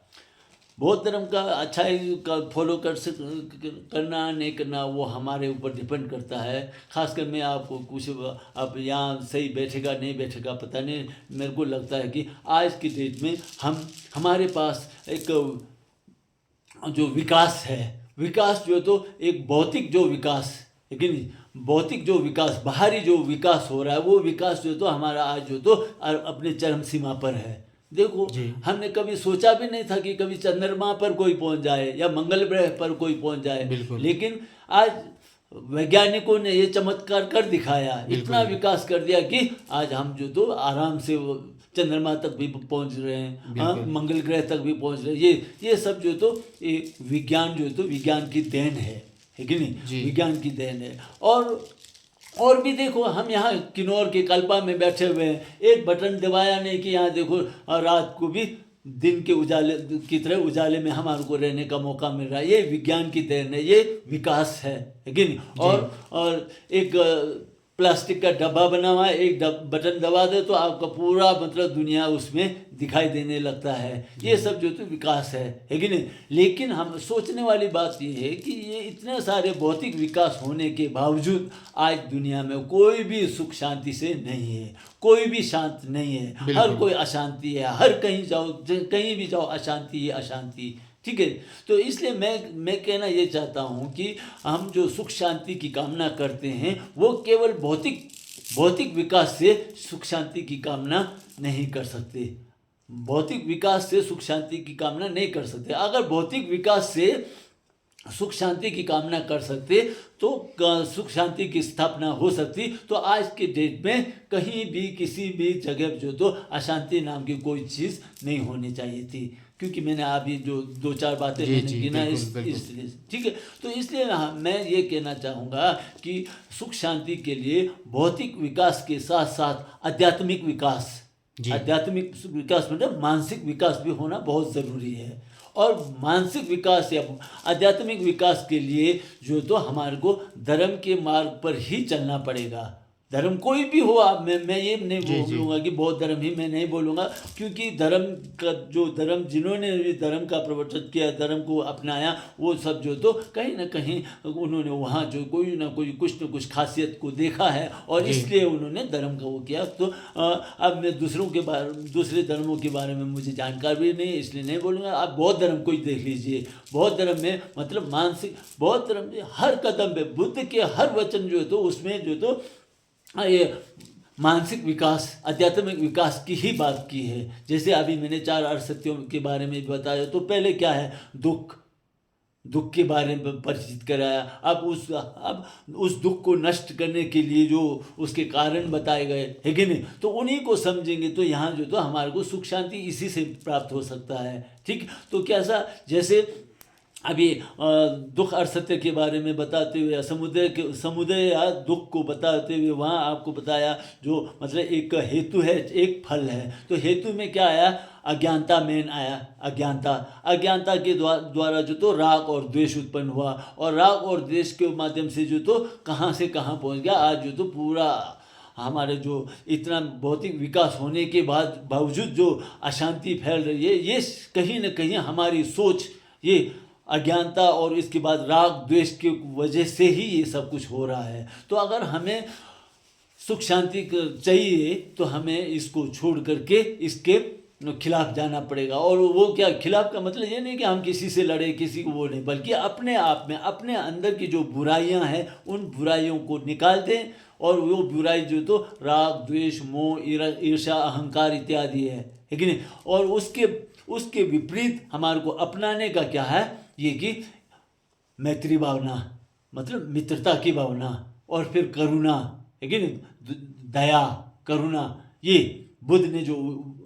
बौद्ध धर्म का अच्छाई का फॉलो करना नहीं करना वो हमारे ऊपर डिपेंड करता है। खासकर मैं आपको कुछ, आप यहाँ सही बैठेगा नहीं बैठेगा पता नहीं, मेरे को लगता है कि आज की डेट में हमारे पास एक जो विकास है, विकास जो है तो एक भौतिक जो विकास है कि नहीं, भौतिक जो विकास, बाहरी जो विकास हो रहा है, वो विकास जो है तो हमारा आज जो तो अपने चरम सीमा पर है। देखो हमने कभी सोचा भी नहीं था कि कभी चंद्रमा पर कोई पहुंच जाए या मंगल ग्रह पर कोई पहुंच जाए, लेकिन आज वैज्ञानिकों ने ये चमत्कार कर दिखाया, इतना विकास कर दिया कि आज हम जो तो आराम से चंद्रमा तक भी पहुंच रहे हैं, हाँ, मंगल ग्रह तक भी पहुंच रहे हैं। ये सब जो तो ये विज्ञान जो तो विज्ञान की देन है कि नहीं, विज्ञान की देन है। और भी देखो, हम यहाँ किन्नौर के कल्पा में बैठे हुए हैं, एक बटन दबाया नहीं कि यहाँ देखो रात को भी दिन के उजाले की तरह उजाले में हमारे को रहने का मौका मिल रहा है। ये विज्ञान की देन है, ये विकास है कि नहीं। और एक प्लास्टिक का डब्बा बना हुआ है, एक बटन दबा दे तो आपका पूरा मतलब दुनिया उसमें दिखाई देने लगता है। ये सब जो तो विकास है कि नहीं। लेकिन हम सोचने वाली बात ये है कि ये इतने सारे भौतिक विकास होने के बावजूद आज दुनिया में कोई भी सुख शांति से नहीं है, कोई भी शांत नहीं है, हर कोई अशांति है। हर कहीं जाओ, कहीं भी जाओ अशांति है, अशांति, ठीक है। तो इसलिए मैं कहना ये चाहता हूँ कि हम जो सुख शांति की कामना करते हैं वो केवल भौतिक विकास से सुख शांति की कामना नहीं कर सकते। भौतिक विकास से सुख शांति की कामना नहीं कर सकते। अगर भौतिक विकास से सुख शांति की कामना कर सकते तो सुख शांति की स्थापना हो सकती। तो आज के डेट में कहीं भी किसी भी जगह जो तो अशांति नाम की कोई चीज़ नहीं होनी चाहिए थी, क्योंकि मैंने अभी जो 2-4 बातें मैंने गिना इसलिए, ठीक है। तो इसलिए मैं ये कहना चाहूँगा कि सुख शांति के लिए भौतिक विकास के साथ साथ आध्यात्मिक विकास मतलब मानसिक विकास भी होना बहुत ज़रूरी है। और मानसिक विकास या आध्यात्मिक विकास के लिए जो तो हमारे को धर्म के मार्ग पर ही चलना पड़ेगा। धर्म कोई भी हो, आप मैं ये नहीं बोलूँगा कि बौद्ध धर्म ही, मैं नहीं बोलूँगा, क्योंकि धर्म का जो जिन्होंने भी धर्म का प्रवर्तन किया, धर्म को अपनाया, वो सब जो तो कहीं ना कहीं उन्होंने वहाँ जो कोई ना कोई कुछ न कुछ खासियत को देखा है और इसलिए उन्होंने धर्म का वो किया। तो अब मैं दूसरे धर्मों के बारे में मुझे जानकारी भी नहीं, इसलिए नहीं बोलूँगा। आप बौद्ध धर्म को ही देख लीजिए। बौद्ध धर्म में मतलब मानसिक, बौद्ध धर्म में हर कदम पे बुद्ध के हर वचन जो है तो उसमें जो तो ये मानसिक विकास, आध्यात्मिक विकास की ही बात की है। जैसे अभी मैंने 4 अर्थसत्यों के बारे में बताया, तो पहले क्या है, दुख के बारे में परिचित कराया। अब उस दुख को नष्ट करने के लिए जो उसके कारण बताए गए है कि नहीं, तो उन्हीं को समझेंगे तो यहाँ जो तो हमारे को सुख शांति इसी से प्राप्त हो सकता है, ठीक। तो कैसा, जैसे अभी दुख और सत्य के बारे में बताते हुए समुदय या दुख को बताते हुए वहाँ आपको बताया जो मतलब एक हेतु है, एक फल है। तो हेतु में क्या आया, अज्ञानता मेन आया। अज्ञानता के द्वारा जो तो राग और द्वेष उत्पन्न हुआ, और राग और द्वेष के माध्यम से जो तो कहाँ से कहाँ पहुँच गया। आज जो तो पूरा हमारे जो इतना भौतिक विकास होने के बावजूद जो अशांति फैल रही है, ये कहीं न कहीं हमारी सोच, ये अज्ञानता और इसके बाद राग द्वेष की वजह से ही ये सब कुछ हो रहा है। तो अगर हमें सुख शांति चाहिए तो हमें इसको छोड़ करके इसके खिलाफ जाना पड़ेगा। और वो क्या, खिलाफ का मतलब ये नहीं कि हम किसी से लड़े, किसी को वो नहीं, बल्कि अपने आप में, अपने अंदर की जो बुराइयां हैं उन बुराइयों को निकाल दें। और वो बुराई जो तो राग द्वेष मोह ईर्ष्या अहंकार इत्यादि है कि नहीं। और उसके विपरीत हमारे को अपनाने का क्या है, ये कि मैत्री भावना, मतलब मित्रता की भावना, और फिर करुणा है कि नहीं, दया करुणा, ये बुद्ध ने जो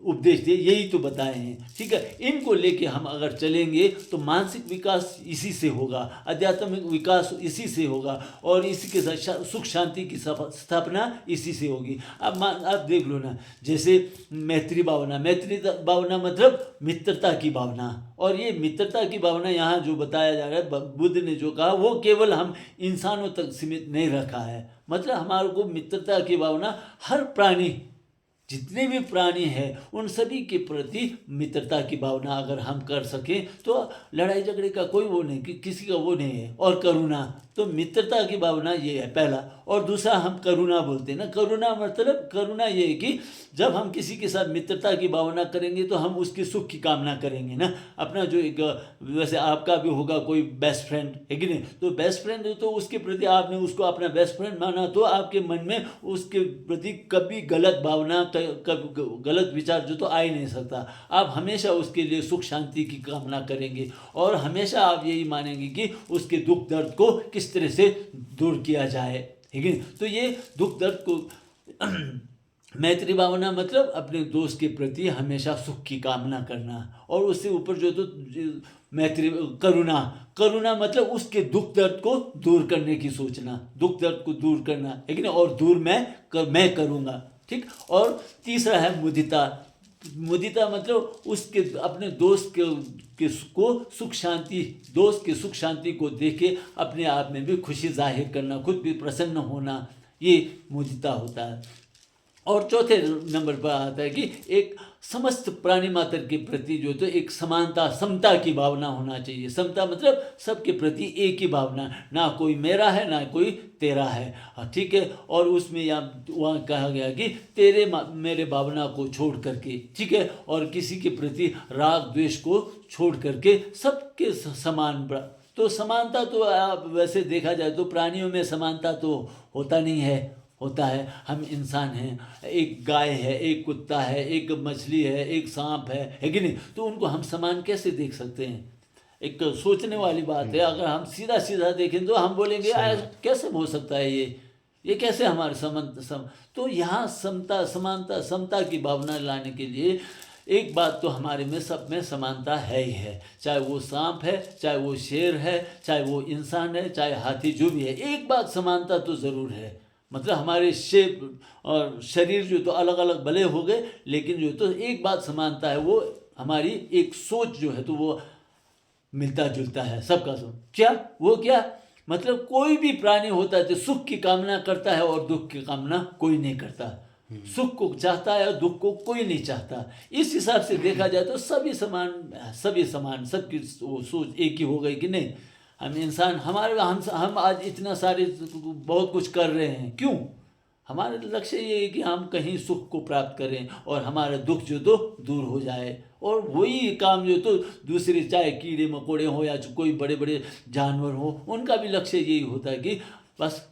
उपदेश दिए यही तो बताए हैं, ठीक है। इनको लेके हम अगर चलेंगे तो मानसिक विकास इसी से होगा, आध्यात्मिक विकास इसी से होगा, और इसी के साथ सुख शांति की स्थापना इसी से होगी। अब आप देख लो ना, जैसे मैत्री भावना मतलब मित्रता की भावना, और ये मित्रता की भावना यहाँ जो बताया जा रहा है, बुद्ध ने जो कहा वो केवल हम इंसानों तक सीमित नहीं रखा है। मतलब हमारे को मित्रता की भावना हर प्राणी, जितने भी प्राणी हैं उन सभी के प्रति मित्रता की भावना अगर हम कर सकें तो लड़ाई झगड़े का कोई वो नहीं, कि किसी का वो नहीं है। और करुणा, तो मित्रता की भावना ये है पहला। और दूसरा हम करुणा बोलते हैं ना, करुणा मतलब करुणा ये है कि जब हम किसी के साथ मित्रता की भावना करेंगे तो हम उसके सुख की कामना करेंगे ना। अपना जो एक, वैसे आपका भी होगा कोई बेस्ट फ्रेंड है कि नहीं, तो बेस्ट फ्रेंड है तो उसके प्रति आपने उसको अपना बेस्ट फ्रेंड माना तो आपके मन में उसके प्रति कभी गलत भावना, कभी गलत विचार जो तो आ ही नहीं सकता। आप हमेशा उसके लिए सुख शांति की कामना करेंगे, और हमेशा आप यही मानेंगे कि उसके दुख दर्द को किस तरह से दूर किया जाए, ठीक है। तो ये दुख दर्द को मैत्री भावना मतलब अपने दोस्त के प्रति हमेशा सुख की कामना करना, और उससे ऊपर जो तो मैत्री करुणा मतलब उसके दुख दर्द को दूर करने की सोचना, दुख दर्द को दूर करना, लेकिन और दूर मैं करूँगा, ठीक। और तीसरा है मुदिता मतलब उसके अपने दोस्त को सुख शांति, दोस्त के सुख शांति को देख के अपने आप में भी खुशी जाहिर करना, खुद भी प्रसन्न होना, ये मुदिता होता है। और चौथे नंबर पर आता है कि एक समस्त प्राणी मात्र के प्रति जो तो एक समता की भावना होना चाहिए। समता मतलब सबके प्रति एक ही भावना, ना कोई मेरा है ना कोई तेरा है, ठीक है। और उसमें वहाँ कहा गया कि तेरे मेरे भावना को छोड़ करके, ठीक है, और किसी के प्रति राग द्वेष को छोड़ करके सबके समान। तो समानता तो वैसे देखा जाए तो प्राणियों में समानता तो होता नहीं है, होता है। हम इंसान हैं, एक गाय है, एक कुत्ता है, एक मछली है, एक सांप है कि नहीं, तो उनको हम समान कैसे देख सकते हैं? एक सोचने वाली बात है। अगर हम सीधा सीधा देखें तो हम बोलेंगे यार कैसे हो सकता है ये कैसे हमारे तो यहाँ समता की भावना लाने के लिए एक बात तो हमारे में सब में समानता है ही है, चाहे वो सांप है, चाहे वो शेर है, चाहे वो इंसान है, चाहे हाथी, जो भी है, एक बात समानता तो ज़रूर है। मतलब हमारे शेप और शरीर जो तो अलग अलग भले हो गए, लेकिन जो तो एक बात समानता है, वो हमारी एक सोच जो है तो वो मिलता जुलता है सबका सोच। क्या मतलब कोई भी प्राणी होता है तो सुख की कामना करता है और दुख की कामना कोई नहीं करता। सुख को चाहता है और दुख को कोई नहीं चाहता। इस हिसाब से देखा जाए तो सभी समान, सबकी सोच एक ही हो गई कि नहीं। हम इंसान हम आज इतना सारे बहुत कुछ कर रहे हैं, क्यों? हमारा लक्ष्य ये है कि हम कहीं सुख को प्राप्त करें और हमारा दुख जो तो दूर हो जाए। और वही काम जो तो दूसरे, चाहे कीड़े मकोड़े हो या कोई बड़े बड़े जानवर हो, उनका भी लक्ष्य यही होता है कि बस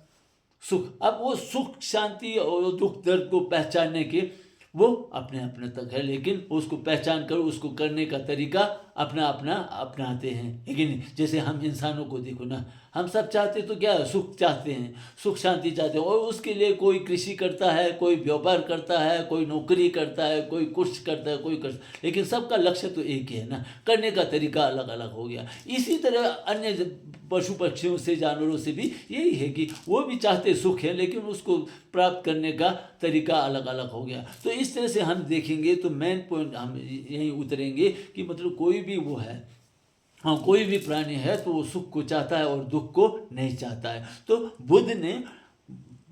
सुख। अब वो सुख शांति और दुख दर्द को पहचानने के वो अपने अपने तक है, लेकिन उसको पहचान कर उसको करने का तरीका अपना अपना अपनाते हैं, लेकिन जैसे हम इंसानों को देखो ना, हम सब चाहते तो क्या, सुख चाहते हैं, सुख शांति चाहते हैं, और उसके लिए कोई कृषि करता है, कोई व्यापार करता है, कोई नौकरी करता है, कोई कुछ करता है, लेकिन सबका लक्ष्य तो एक ही है ना, करने का तरीका अलग अलग हो गया। इसी तरह अन्य पशु पक्षियों से, जानवरों से भी यही है कि वो भी चाहते सुख है, लेकिन उसको प्राप्त करने का तरीका अलग अलग हो गया। तो इस तरह से हम देखेंगे तो मेन पॉइंट हम यहीं उतरेंगे कि मतलब कोई भी वो है, हाँ, कोई भी प्राणी है तो वो सुख को चाहता है और दुख को नहीं चाहता है। तो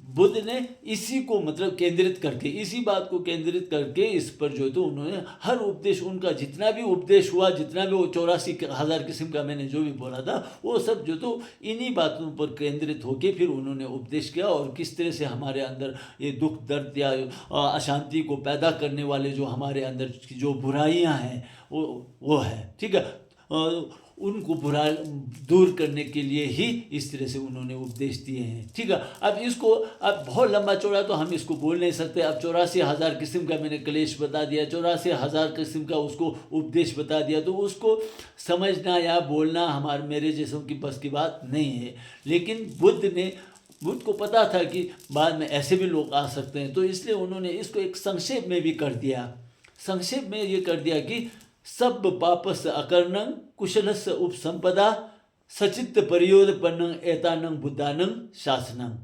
बुद्ध ने इसी को मतलब केंद्रित करके, इसी बात को केंद्रित करके इस पर जो तो उन्होंने हर उपदेश, उनका जितना भी उपदेश हुआ, जितना भी वो 84,000 किस्म का मैंने जो भी बोला था, वो सब जो तो इन्हीं बातों पर केंद्रित होके फिर उन्होंने उपदेश किया। और किस तरह से हमारे अंदर ये दुख दर्द या अशांति को पैदा करने वाले जो हमारे अंदर की जो बुराइयां हैं वो है, ठीक है, उनको दूर करने के लिए ही इस तरह से उन्होंने उपदेश दिए हैं, ठीक है। अब बहुत लंबा चौड़ा तो हम इसको बोल नहीं सकते। अब 84,000 किस्म का मैंने क्लेश बता दिया, 84,000 किस्म का उसको उपदेश बता दिया, तो उसको समझना या बोलना मेरे जैसों की बस की बात नहीं है। लेकिन बुद्ध ने बुद्ध को पता था कि बाद में ऐसे भी लोग आ सकते हैं, तो इसलिए उन्होंने इसको एक संक्षेप में भी कर दिया। संक्षेप में ये कर दिया कि सब पापस अकर्णं कुशलस्य उपसंपदा सचित्त परियोदपन्नं एतानं बुद्धानं शासनं।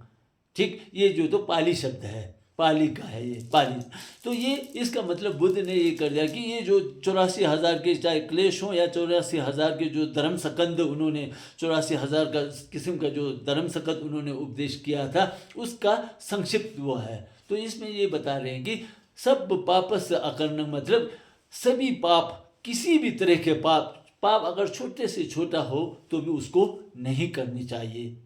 ठीक, ये जो तो पाली शब्द है, पाली का है ये, पाली। तो ये इसका मतलब बुद्ध ने ये कर दिया कि ये जो 84,000 के चाहे क्लेश हो या 84,000 के जो धर्म सकंद उन्होंने 84,000 का किस्म का जो धर्म सकंद उन्होंने उपदेश किया था, उसका संक्षिप्त वो है। तो इसमें ये बता रहे हैं कि सब पापस अकर्णं मतलब सभी पाप, किसी भी तरह के पाप अगर छोटे से छोटा हो तो भी उसको नहीं करनी चाहिए।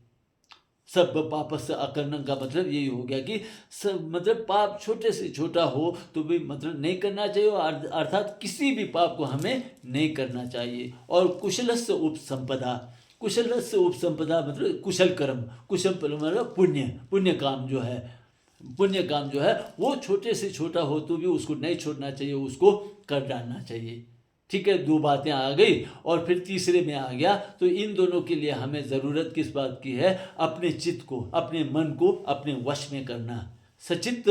सब पापस अकर्णं का मतलब यही हो गया कि सब मतलब पाप छोटे से छोटा हो तो भी मतलब नहीं करना चाहिए, अर्थात किसी भी पाप को हमें नहीं करना चाहिए। और कुशलस्य उपसंपदा, कुशलस्य उपसंपदा मतलब कुशल कर्म, कुशल मतलब पुण्य काम जो है, पुण्य काम जो है वो छोटे से छोटा हो तो भी उसको नहीं छोड़ना चाहिए, उसको कर डालना चाहिए। ठीक है, दो बातें आ गई और फिर तीसरे में आ गया। तो इन दोनों के लिए हमें ज़रूरत किस बात की है? अपने चित्त को, अपने मन को अपने वश में करना। सचित्त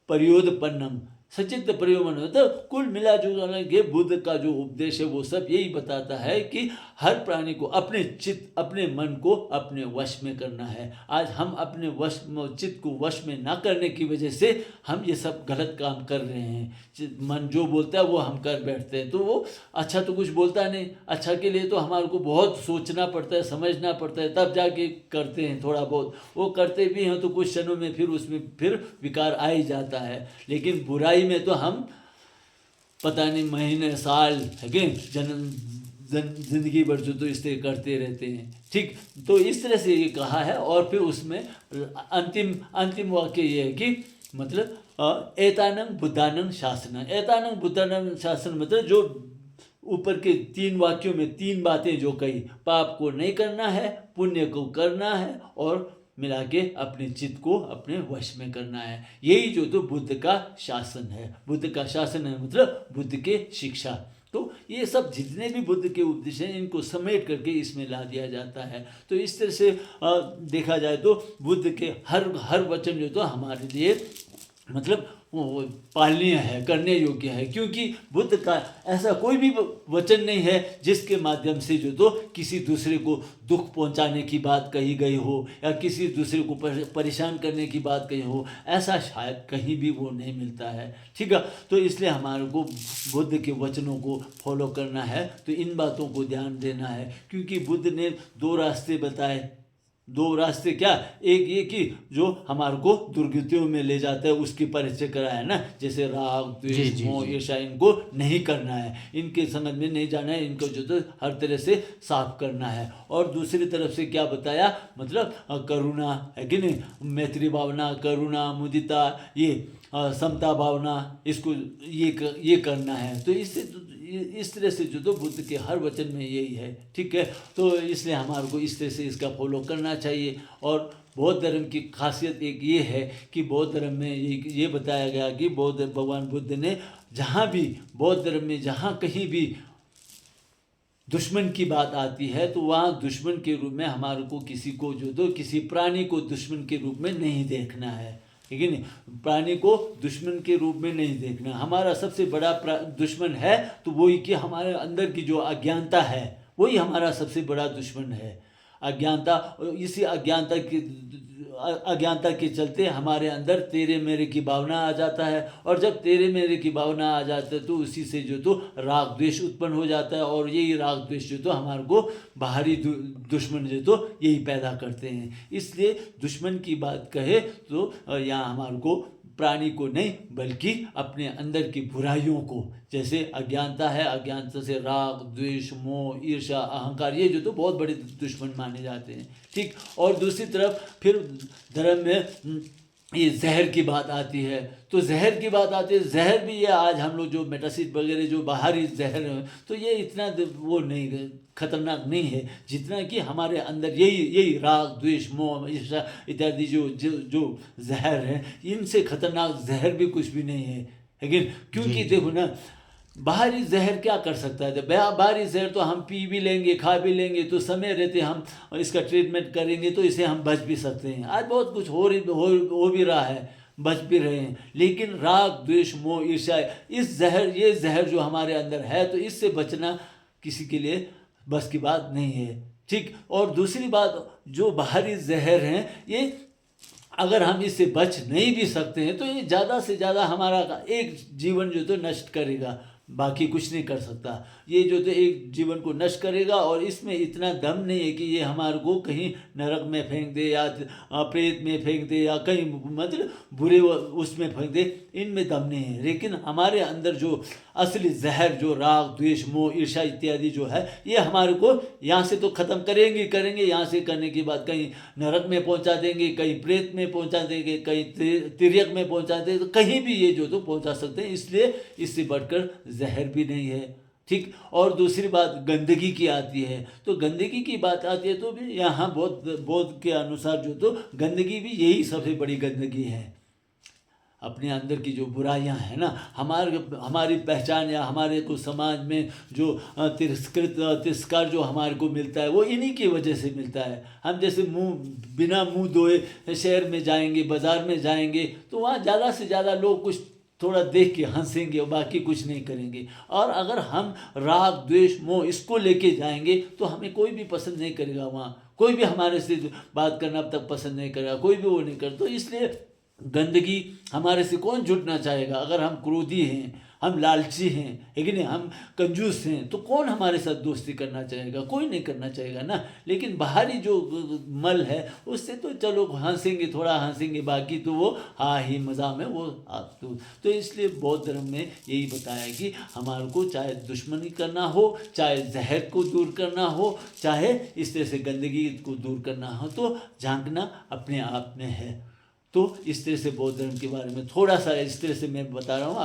परियोदपन्नम, सचित्त परियोदपन्नम मतलब कुल मिला जुला के बुद्ध का जो उपदेश है वो सब यही बताता है कि हर प्राणी को अपने चित्त, अपने मन को अपने वश में करना है। आज हम अपने वश चित्त को वश में ना करने की वजह से हम ये सब गलत काम कर रहे हैं। मन जो बोलता है वो हम कर बैठते हैं, तो वो अच्छा तो कुछ बोलता नहीं। अच्छा के लिए तो हमारे को बहुत सोचना पड़ता है, समझना पड़ता है, तब जाके करते हैं थोड़ा बहुत। वो करते भी हैं तो कुछ क्षणों में फिर उसमें फिर विकार आ ही जाता है। लेकिन बुराई में तो हम पता नहीं महीने साल है कि जिंदगी भर जो तो इस तरह करते रहते हैं। ठीक, तो इस तरह से ये कहा है। और फिर उसमें अंतिम वाक्य ये है कि मतलब एतानं बुद्धानं शासनं, एतानं बुद्धानं शासन मतलब जो ऊपर के 3 वाक्यों में 3 बातें जो कही, पाप को नहीं करना है, पुण्य को करना है और मिला के अपने चित्त को अपने वश में करना है। यही जो तो बुद्ध का शासन है। बुद्ध का शासन है मतलब बुद्ध के शिक्षा। तो ये सब जितने भी बुद्ध के उपदेश हैं इनको समेट करके इसमें ला दिया जाता है। तो इस तरह से देखा जाए तो बुद्ध के हर वचन जो तो हमारे लिए मतलब वो पालनीय है, करने योग्य है, क्योंकि बुद्ध का ऐसा कोई भी वचन नहीं है जिसके माध्यम से जो तो किसी दूसरे को दुख पहुंचाने की बात कही गई हो या किसी दूसरे को परेशान करने की बात कही हो। ऐसा शायद कहीं भी वो नहीं मिलता है। ठीक है, तो इसलिए हमारे को बुद्ध के वचनों को फॉलो करना है, तो इन बातों को ध्यान देना है। क्योंकि बुद्ध ने 2 रास्ते बताए। 2 रास्ते क्या? एक ये कि जो हमारे को दुर्गतियों में ले जाता है उसकी परिचय कराया ना, जैसे राग द्वेष मोह ईर्ष्या, इनको नहीं करना है, इनके संगत में नहीं जाना है, इनको जो तो हर तरह से साफ करना है। और दूसरी तरफ से क्या बताया? मतलब करुणा है कि नहीं, मैत्री भावना, करुणा, मुदिता, ये समता भावना, इसको ये करना है। तो इस तरह से जो तो बुद्ध के हर वचन में यही है। ठीक है, तो इसलिए हमारे को इस तरह से इसका फॉलो करना चाहिए। और बौद्ध धर्म की खासियत एक ये है कि बौद्ध धर्म में ये बताया गया कि भगवान बुद्ध ने जहाँ भी बौद्ध धर्म में जहाँ कहीं भी दुश्मन की बात आती है तो वहाँ दुश्मन के रूप में हमारे को किसी को जो तो किसी प्राणी को दुश्मन के रूप में नहीं देखना है। ठीक है, नहीं, प्राणी को दुश्मन के रूप में नहीं देखना। हमारा सबसे बड़ा दुश्मन है तो वही कि हमारे अंदर की जो अज्ञानता है वही हमारा सबसे बड़ा दुश्मन है। अज्ञानता, इसी अज्ञानता के चलते हमारे अंदर तेरे मेरे की भावना आ जाता है। और जब तेरे मेरे की भावना आ जाता है तो उसी से जो तो राग द्वेष उत्पन्न हो जाता है। और यही राग द्वेष जो तो हमारे को बाहरी दुश्मन जो तो यही पैदा करते हैं। इसलिए दुश्मन की बात कहे तो यहाँ हमारे को प्राणी को नहीं बल्कि अपने अंदर की बुराइयों को, जैसे अज्ञानता है, अज्ञानता से राग द्वेष मोह ईर्ष्या अहंकार, ये जो तो बहुत बड़े दुश्मन माने जाते हैं। ठीक, और दूसरी तरफ फिर धर्म में ये जहर की बात आती है। तो जहर की बात आती है, जहर भी ये आज हम लोग जो मेटासिड वगैरह जो बाहरी जहर है तो ये इतना वो नहीं खतरनाक नहीं है जितना कि हमारे अंदर यही राग द्वेष मोह ईर्ष्या इत्यादि जो जहर है, इनसे खतरनाक जहर भी कुछ भी नहीं है। लेकिन क्योंकि देखो ना, बाहरी जहर क्या कर सकता है? बाहरी जहर तो हम पी भी लेंगे, खा भी लेंगे, तो समय रहते हम इसका ट्रीटमेंट करेंगे तो इसे हम बच भी सकते हैं। आज बहुत कुछ हो भी रहा है, बच भी रहे हैं, लेकिन राग द्वेष मोह ईर्ष्या, ये जहर जो हमारे अंदर है, तो इससे बचना किसी के लिए बस की बात नहीं है। ठीक। और दूसरी बात, जो बाहरी जहर हैं, ये अगर हम इससे बच नहीं भी सकते हैं तो ये ज़्यादा से ज़्यादा हमारा एक जीवन जो तो नष्ट करेगा, बाकी कुछ नहीं कर सकता। ये जो तो एक जीवन को नष्ट करेगा, और इसमें इतना दम नहीं है कि ये हमारे को कहीं नरक में फेंक दे, या प्रेत में फेंक दे, या कहीं मतलब बुरे उसमें फेंक दे, इनमें दम नहीं है। लेकिन हमारे अंदर जो असली जहर, जो राग द्वेष मोह ईर्ष्या इत्यादि जो है, ये हमारे को यहाँ से तो ख़त्म करेंगे, यहाँ से करने के बाद कहीं नरक में पहुँचा देंगे, कहीं प्रेत में पहुँचा देंगे, कहीं तिर्यक में पहुँचा देंगे, तो कहीं भी ये जो तो पहुँचा सकते हैं। इसलिए इससे बढ़कर जहर भी नहीं है। ठीक। और दूसरी बात गंदगी की आती है, तो गंदगी की बात आती है तो भी यहाँ बौद्ध के अनुसार जो तो गंदगी भी यही सबसे बड़ी गंदगी है। अपने अंदर की जो बुराइयां हैं ना, हमारी पहचान या हमारे को समाज में जो तिरस्कार जो हमारे को मिलता है, वो इन्हीं की वजह से मिलता है। हम जैसे बिना मुंह धोए शहर में जाएंगे, बाज़ार में जाएंगे, तो वहाँ ज़्यादा से ज़्यादा लोग कुछ थोड़ा देख के हंसेंगे और बाकी कुछ नहीं करेंगे। और अगर हम राग द्वेष मोह इसको लेके जाएंगे तो हमें कोई भी पसंद नहीं करेगा, वहाँ कोई भी हमारे से बात करना अब तक पसंद नहीं करेगा, कोई भी वो नहीं करता। तो इसलिए गंदगी हमारे से कौन जुटना चाहेगा? अगर हम क्रोधी हैं, हम लालची हैं, है कि नहीं, हम कंजूस हैं, तो कौन हमारे साथ दोस्ती करना चाहेगा? कोई नहीं करना चाहेगा ना। लेकिन बाहरी जो मल है उससे तो चलो हंसेंगे, थोड़ा हंसेंगे, बाकी तो वो हाँ ही मज़ा में वो तो इसलिए बौद्ध धर्म में यही बताया कि हमारे को चाहे दुश्मनी करना हो, चाहे जहर को दूर करना हो, चाहे इस तरह से गंदगी को दूर करना हो, तो झांकना अपने आप में है। तो इस तरह से बौद्ध धर्म के बारे में थोड़ा सा इस तरह से मैं बता रहा हूँ।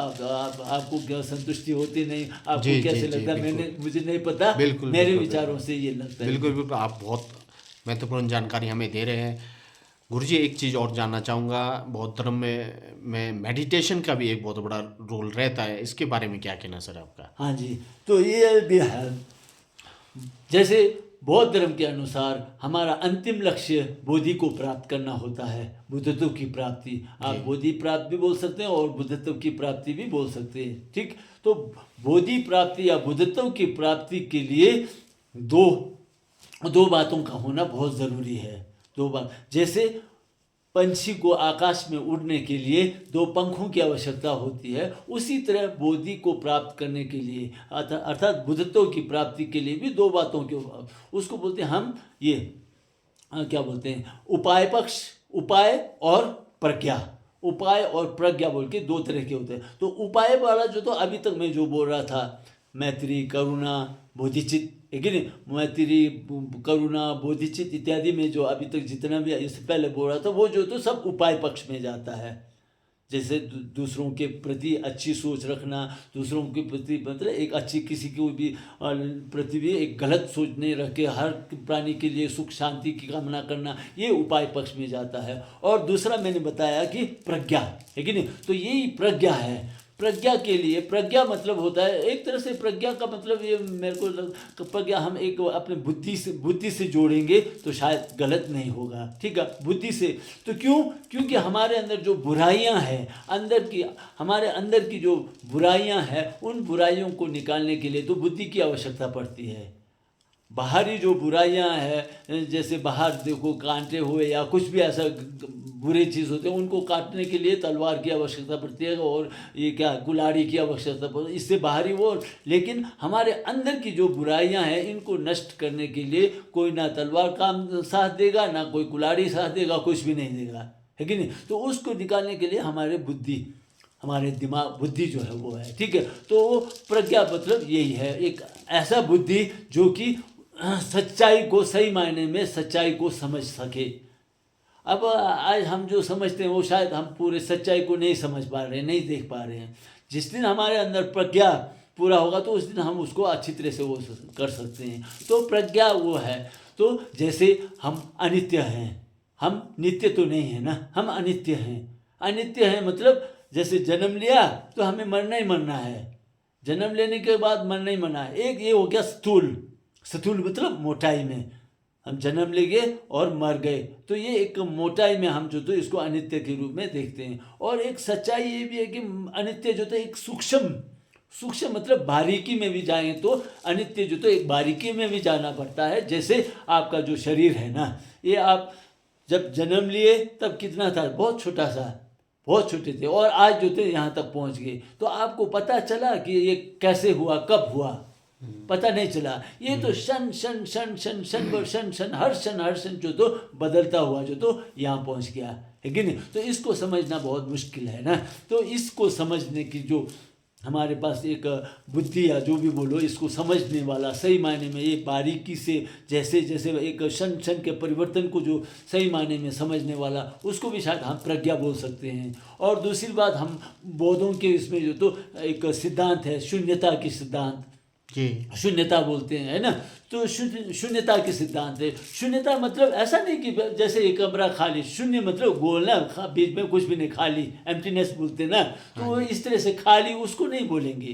आपको क्या संतुष्टि होती नहीं, आपको जी कैसे जी जी लगता है, बिल्कुल मुझे नहीं पता, बिल्कुल मेरे बिल्कुल विचारों से ये लगता है। बिल्कुल बिल्कुल आप बहुत महत्वपूर्ण जानकारी हमें दे रहे हैं। गुरुजी, एक चीज़ और जानना चाहूँगा, बौद्ध धर्म में मेडिटेशन का भी एक बहुत बड़ा रोल रहता है, इसके बारे में क्या कहना सर आपका? हाँ जी, तो ये भी है। जैसे बौद्ध धर्म के अनुसार हमारा अंतिम लक्ष्य बोधि को प्राप्त करना होता है, बुद्धत्व की प्राप्ति। आप बोधि प्राप्ति भी बोल सकते हैं और बुद्धत्व की प्राप्ति भी बोल सकते हैं। ठीक। तो बोधि प्राप्ति या बुद्धत्व की प्राप्ति के लिए दो बातों का होना बहुत ज़रूरी है। दो बात, जैसे पंछी को आकाश में उड़ने के लिए दो पंखों की आवश्यकता होती है, उसी तरह बोधि को प्राप्त करने के लिए अर्थात बुद्धत्व की प्राप्ति के लिए भी दो बातों के, उसको बोलते हैं हम ये क्या बोलते हैं, उपाय पक्ष, उपाय और प्रज्ञा। उपाय और प्रज्ञा बोल के दो तरह के होते हैं। तो उपाय वाला जो तो अभी तक मैं जो बोल रहा था, मैत्री, करुणा, बोधिचित, है नहीं, मैत्री, करुणा, बोधिचित इत्यादि में जो अभी तक जितना भी इससे पहले बोल रहा था, वो जो तो सब उपाय पक्ष में जाता है। जैसे दूसरों के प्रति अच्छी सोच रखना, दूसरों के प्रति मतलब एक अच्छी, किसी को भी प्रति भी एक गलत सोच नहीं रख के हर प्राणी के लिए सुख शांति की कामना करना, ये उपाय पक्ष में जाता है। और दूसरा मैंने बताया कि प्रज्ञा, है कि नहीं, तो यही प्रज्ञा है। प्रज्ञा के लिए, प्रज्ञा मतलब होता है एक तरह से, प्रज्ञा का मतलब ये मेरे को प्रज्ञा हम एक अपने बुद्धि से जोड़ेंगे तो शायद गलत नहीं होगा। ठीक है, बुद्धि से। तो क्योंकि हमारे अंदर जो बुराइयां हैं, हमारे अंदर की जो बुराइयां हैं, उन बुराइयों को निकालने के लिए तो बुद्धि की आवश्यकता पड़ती है। बाहरी जो बुराइयां हैं, जैसे बाहर देखो कांटे हुए या कुछ भी ऐसा बुरे चीज़ होते हैं, उनको काटने के लिए तलवार की आवश्यकता पड़ती है और ये क्या कुल्हाड़ी की आवश्यकता पड़ती है, इससे बाहरी वो। लेकिन हमारे अंदर की जो बुराइयां हैं, इनको नष्ट करने के लिए कोई ना तलवार काम साथ देगा, ना कोई कुल्हाड़ी साथ देगा, कुछ भी नहीं देगा, है कि नहीं। तो उसको निकालने के लिए हमारे दिमाग, बुद्धि जो है वो है। ठीक है, तो प्रज्ञा मतलब यही है, एक ऐसा बुद्धि जो कि सच्चाई को, सही मायने में सच्चाई को समझ सके। अब आज हम जो समझते हैं वो शायद हम पूरे सच्चाई को नहीं समझ पा रहे हैं, नहीं देख पा रहे हैं। जिस दिन हमारे अंदर प्रज्ञा पूरा होगा तो उस दिन हम उसको अच्छी तरह से वो कर सकते हैं। तो प्रज्ञा वो है। तो जैसे हम अनित्य हैं, हम नित्य तो नहीं है ना, हम अनित्य हैं। अनित्य हैं मतलब जैसे जन्म लिया तो हमें मरना ही मरना है, जन्म लेने के बाद मन नहीं मना है। एक ये हो गया स्थूल, स्थूल मतलब मोटाई में, हम जन्म ले गए और मर गए, तो ये एक मोटाई में हम जो तो इसको अनित्य के रूप में देखते हैं। और एक सच्चाई ये भी है कि अनित्य जो तो एक सूक्ष्म, सूक्ष्म मतलब बारीकी में भी जाएं तो अनित्य जो तो एक बारीकी में भी जाना पड़ता है। जैसे आपका जो शरीर है ना, ये आप जब जन्म लिए तब कितना था, बहुत छोटा सा, बहुत छोटे थे, और आज जो थे यहाँ तक पहुँच गए, तो आपको पता चला कि ये कैसे हुआ, कब हुआ, पता नहीं चला। ये तो शन शन शन शन शन पर शन शन, हर क्षण जो तो बदलता हुआ जो तो यहाँ पहुँच गया है कि नहीं। तो इसको समझना बहुत मुश्किल है ना। तो इसको समझने की जो हमारे पास एक बुद्धि या जो भी बोलो, इसको समझने वाला सही मायने में ये बारीकी से, जैसे जैसे एक क्षण क्षण के परिवर्तन को जो सही मायने में समझने वाला, उसको भी शायद हम प्रज्ञा बोल सकते हैं। और दूसरी बात, हम बौद्धों के इसमें जो तो एक सिद्धांत है शून्यता की सिद्धांत, जी शून्यता बोलते हैं, है ना। तो शून्यता के सिद्धांत है। शून्यता मतलब ऐसा नहीं कि जैसे एक कमरा खाली, शून्य मतलब गोल ना, बीच में कुछ भी नहीं, खाली, एम्प्टीनेस बोलते हैं ना, तो वो इस तरह से खाली उसको नहीं बोलेंगे।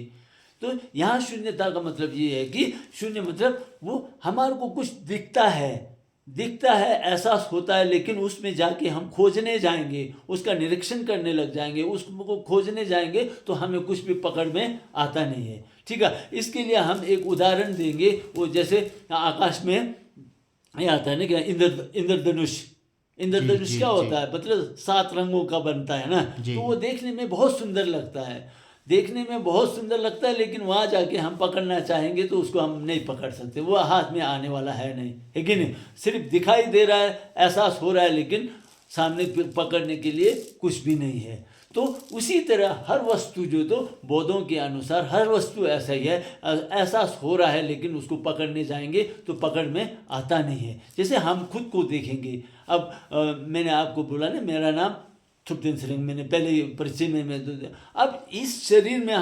तो यहाँ शून्यता का मतलब ये है कि शून्य मतलब वो हमारे को कुछ दिखता है, दिखता है, एहसास होता है, लेकिन उसमें जाके हम खोजने जाएंगे, उसका निरीक्षण करने लग जाएंगे, उसको खोजने जाएंगे तो हमें कुछ भी पकड़ में आता नहीं है। ठीक है, इसके लिए हम एक उदाहरण देंगे। वो जैसे आकाश में ये आता है ना कि इंद्रधनुष, इंद्रधनुष क्या होता है, मतलब 7 रंगों का बनता है ना। तो वो देखने में बहुत सुंदर लगता है, देखने में बहुत सुंदर लगता है, लेकिन वहाँ जाके हम पकड़ना चाहेंगे तो उसको हम नहीं पकड़ सकते, वो हाथ में आने वाला है नहीं, है कि नहीं। सिर्फ दिखाई दे रहा है, एहसास हो रहा है, लेकिन सामने पकड़ने के लिए कुछ भी नहीं है। तो उसी तरह हर वस्तु जो तो बौद्धों के अनुसार हर वस्तु ऐसा ही है, एहसास हो रहा है, लेकिन उसको पकड़ने जाएंगे तो पकड़ में आता नहीं है। जैसे हम खुद को देखेंगे, अब मैंने आपको बोला ना मेरा नाम थुप्देन श्रिंग, मैंने पहले परिचय में मैं अब इस शरीर में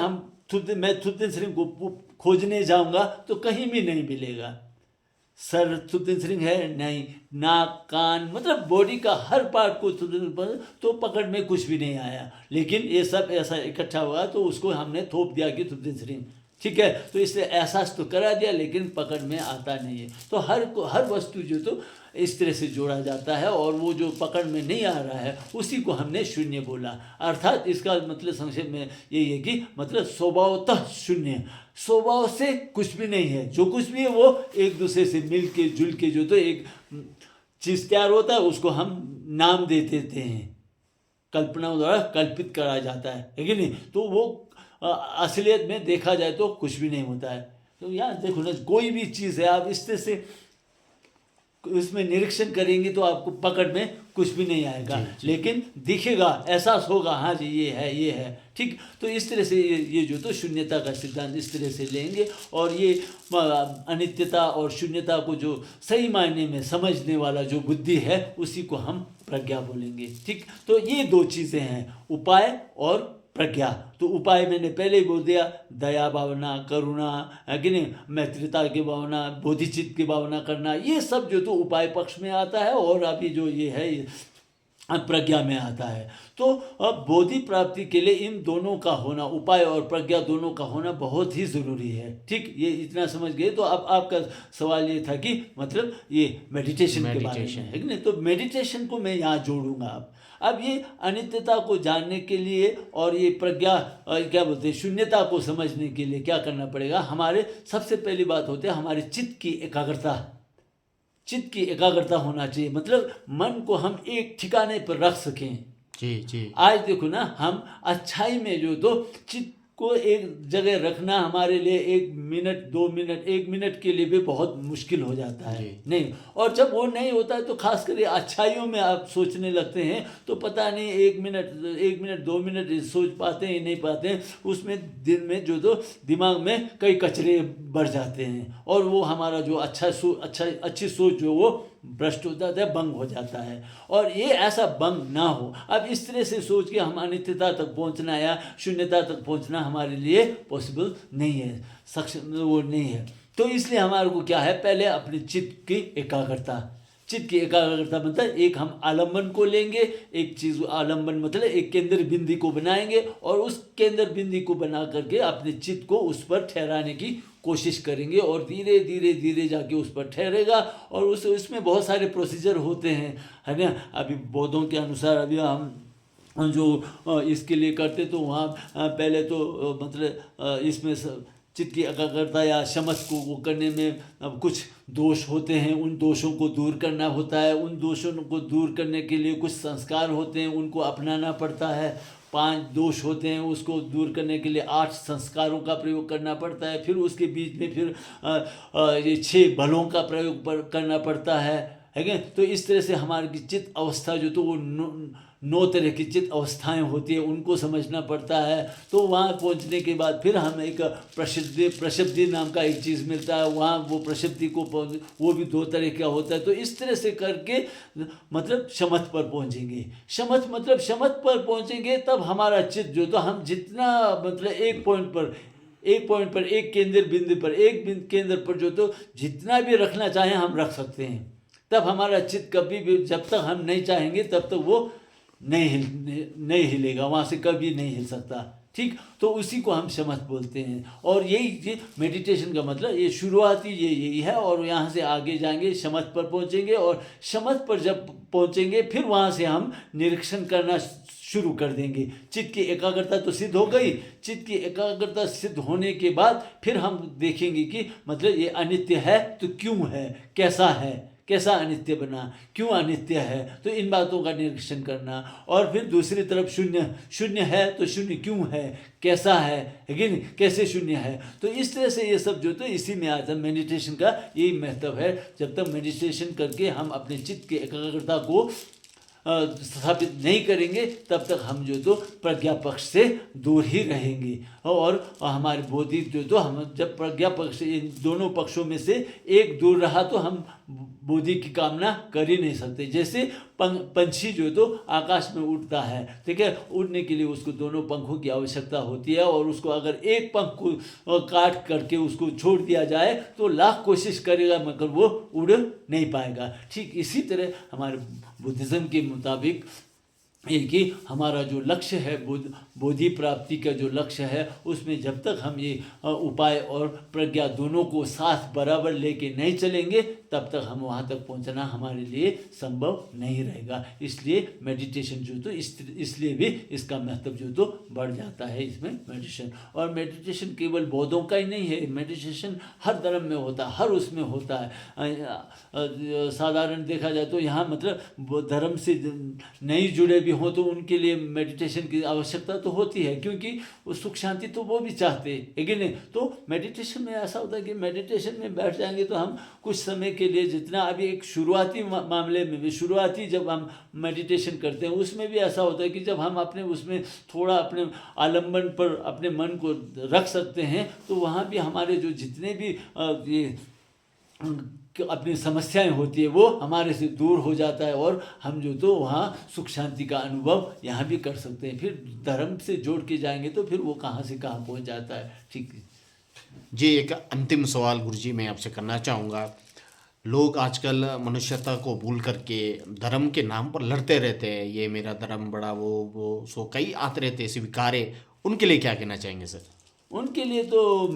मैं थुप्देन श्रिंग को खोजने जाऊंगा तो कहीं भी नहीं मिलेगा। सर थुप्देन श्रिंग है नहीं, नाक, कान, मतलब बॉडी का हर पार्ट को तो पकड़ में कुछ भी नहीं आया, लेकिन ये सब ऐसा इकट्ठा हुआ तो उसको हमने थोप दिया कि थुप्देन श्रिंग, ठीक है। तो इससे एहसास तो करा दिया, लेकिन पकड़ में आता नहीं है। तो हर वस्तु जो तो इस तरह से जोड़ा जाता है, और वो जो पकड़ में नहीं आ रहा है उसी को हमने शून्य बोला। अर्थात इसका मतलब संक्षेप में यही है कि मतलब स्वभावतः शून्य, स्वभाव से कुछ भी नहीं है, जो कुछ भी है वो एक दूसरे से मिल के जुल के जो तो एक चीज़ तैयार होता है, उसको हम नाम दे देते हैं, कल्पना द्वारा कल्पित करा जाता है कि नहीं। तो वो असलियत में देखा जाए तो कुछ भी नहीं होता है। तो यहाँ देखो ना, कोई भी चीज़ है, आप इस तरह से उसमें निरीक्षण करेंगे तो आपको पकड़ में कुछ भी नहीं आएगा, लेकिन दिखेगा, एहसास होगा, हाँ जी ये है, ये है, ठीक। तो इस तरह से ये जो तो शून्यता का सिद्धांत इस तरह से लेंगे, और ये अनित्यता और शून्यता को जो सही मायने में समझने वाला जो बुद्धि है उसी को हम प्रज्ञा बोलेंगे, ठीक। तो ये 2 चीज़ें हैं, उपाय और प्रज्ञा। तो उपाय मैंने पहले ही बोल दिया, दया भावना, करुणा, है कि नहीं, मैत्रिता की भावना, बोधिचित्त की भावना करना, ये सब जो तो उपाय पक्ष में आता है, और अभी जो ये है ये प्रज्ञा में आता है। तो अब बोधि प्राप्ति के लिए इन दोनों का होना, उपाय और प्रज्ञा दोनों का होना बहुत ही ज़रूरी है, ठीक। ये इतना समझ गए। तो अब आपका सवाल ये था कि मतलब ये मेडिटेशन के बारे में है कि नहीं, तो मेडिटेशन को मैं यहाँ जोड़ूंगा। अब ये अनित्यता को जानने के लिए और ये प्रज्ञा क्या बोलते हैं, शून्यता को समझने के लिए क्या करना पड़ेगा, हमारे सबसे पहली बात होती है हमारे चित्त की एकाग्रता। चित्त की एकाग्रता होना चाहिए, मतलब मन को हम एक ठिकाने पर रख सकें। जी जी। आज देखो ना, हम अच्छाई में जो तो चित्त को एक जगह रखना हमारे लिए 1 मिनट 2 मिनट 1 मिनट के लिए भी बहुत मुश्किल हो जाता है, नहीं। और जब वो नहीं होता है तो खास करके अच्छाइयों में आप सोचने लगते हैं, तो पता नहीं 1 मिनट 2 मिनट सोच पाते हैं नहीं पाते हैं, उसमें दिन में जो तो दिमाग में कई कचरे बढ़ जाते हैं, और वो हमारा जो अच्छी सोच जो वो भ्रष्ट हो जाता है, भंग हो जाता है। और ये ऐसा भंग ना हो। अब इस तरह से सोच के हम अनित्यता तक पहुंचना या शून्यता तक पहुंचना हमारे लिए पॉसिबल नहीं है, सक्षम वो नहीं है। तो इसलिए हमारे को क्या है, पहले अपने चित्त की एकाग्रता, चित्त की एकाग्रता मतलब एक हम आलम्बन को लेंगे, एक चीज़ आलम्बन मतलब एक केंद्र बिंदु को बनाएंगे और उस केंद्र बिंदु को बना करके अपने चित्त को उस पर ठहराने की कोशिश करेंगे और धीरे धीरे धीरे जाके उस पर ठहरेगा। और उसमें बहुत सारे प्रोसीजर होते हैं, है ना। अभी बौद्धों के अनुसार अभी हम जो इसके लिए करते तो वहाँ पहले तो मतलब इसमें चित्त की एकाग्रता या शमस को वो करने में कुछ दोष होते हैं, उन दोषों को दूर करना होता है। उन दोषों को दूर करने के लिए कुछ संस्कार होते हैं, उनको अपनाना पड़ता है। 5 दोष होते हैं, उसको दूर करने के लिए 8 संस्कारों का प्रयोग करना पड़ता है। फिर उसके बीच में फिर ये 6 बलों का प्रयोग करना पड़ता है क्या। तो इस तरह से हमारी चित्त अवस्था जो तो वो 9 तरह की चित्त अवस्थाएं होती है, उनको समझना पड़ता है। तो वहाँ पहुँचने के बाद फिर हम एक प्रशब्दी नाम का एक चीज़ मिलता है, वहाँ वो प्रशब्दी को वो भी 2 तरह का होता है। तो इस तरह से करके मतलब शमथ पर पहुँचेंगे। शमथ मतलब शमथ पर पहुँचेंगे तब हमारा चित्त जो तो हम जितना मतलब एक पॉइंट पर एक केंद्र बिंदु पर एक केंद्र पर जो तो जितना भी रखना चाहें हम रख सकते हैं। तब हमारा चित्त कभी भी जब तक हम नहीं चाहेंगे तब तक वो नहीं हिलेगा, वहाँ से कभी नहीं हिल सकता। ठीक, तो उसी को हम शमथ बोलते हैं। और यही मेडिटेशन का मतलब ये शुरुआती यही है। और यहाँ से आगे जाएंगे, शमथ पर पहुँचेंगे और शमथ पर जब पहुँचेंगे फिर वहाँ से हम निरीक्षण करना शुरू कर देंगे। चित्त की एकाग्रता तो सिद्ध हो गई। चित्त की एकाग्रता सिद्ध होने के बाद फिर हम देखेंगे कि मतलब ये अनित्य है तो क्यों है, कैसा अनित्य बना, क्यों अनित्य है, तो इन बातों का निरीक्षण करना। और फिर दूसरी तरफ शून्य है तो शून्य क्यों है, कैसा है कि नहीं, कैसे शून्य है। तो इस तरह से ये सब जो तो इसी में आता है। मेडिटेशन का यही महत्व है। जब तक मेडिटेशन करके हम अपने चित्त की एकाग्रता को स्थापित नहीं करेंगे तब तक हम जो तो प्रज्ञा पक्ष से दूर ही रहेंगे। और हमारे बोधि जो तो हम जब प्रज्ञा पक्ष इन दोनों पक्षों में से एक दूर रहा तो हम बोधि की कामना कर ही नहीं सकते। जैसे पंछी जो तो आकाश में उड़ता है, ठीक है, उड़ने के लिए उसको दोनों पंखों की आवश्यकता होती है। और उसको अगर एक पंख को काट करके उसको छोड़ दिया जाए तो लाख कोशिश करेगा मगर वो उड़ नहीं पाएगा। ठीक इसी तरह हमारे बुद्धिज़्म के मुताबिक ये कि हमारा जो लक्ष्य है बोधि प्राप्ति का जो लक्ष्य है उसमें जब तक हम ये उपाय और प्रज्ञा दोनों को साथ बराबर लेके नहीं चलेंगे तब तक हम वहाँ तक पहुँचना हमारे लिए संभव नहीं रहेगा। इसलिए मेडिटेशन जो तो इसलिए भी इसका महत्व जो तो बढ़ जाता है इसमें मेडिटेशन। और मेडिटेशन केवल बौद्धों का ही नहीं है, मेडिटेशन हर धर्म में होता है, हर उसमें होता है। साधारण देखा जाए तो यहाँ मतलब धर्म से नहीं जुड़े हो तो उनके लिए मेडिटेशन की आवश्यकता तो होती है, क्योंकि वो सुख शांति तो वो भी चाहते हैं कि नहीं। तो मेडिटेशन में ऐसा होता है कि मेडिटेशन में बैठ जाएंगे तो हम कुछ समय के लिए जितना अभी एक शुरुआती मामले में भी शुरुआती जब हम मेडिटेशन करते हैं उसमें भी ऐसा होता है कि जब हम अपने उसमें थोड़ा अपने आलम्बन पर अपने मन को रख सकते हैं तो वहाँ भी हमारे जो जितने भी ये अपनी समस्याएं होती है वो हमारे से दूर हो जाता है और हम जो तो वहाँ सुख शांति का अनुभव यहाँ भी कर सकते हैं। फिर धर्म से जोड़ के जाएंगे तो फिर वो कहाँ से कहाँ पहुँच जाता है। ठीक है जी, एक अंतिम सवाल गुरुजी मैं आपसे करना चाहूँगा। लोग आजकल मनुष्यता को भूल करके धर्म के नाम पर लड़ते रहते हैं, ये मेरा धर्म बड़ा वो सो कई आते रहते हैं स्वीकारे, उनके लिए क्या कहना चाहेंगे सर? उनके लिए तो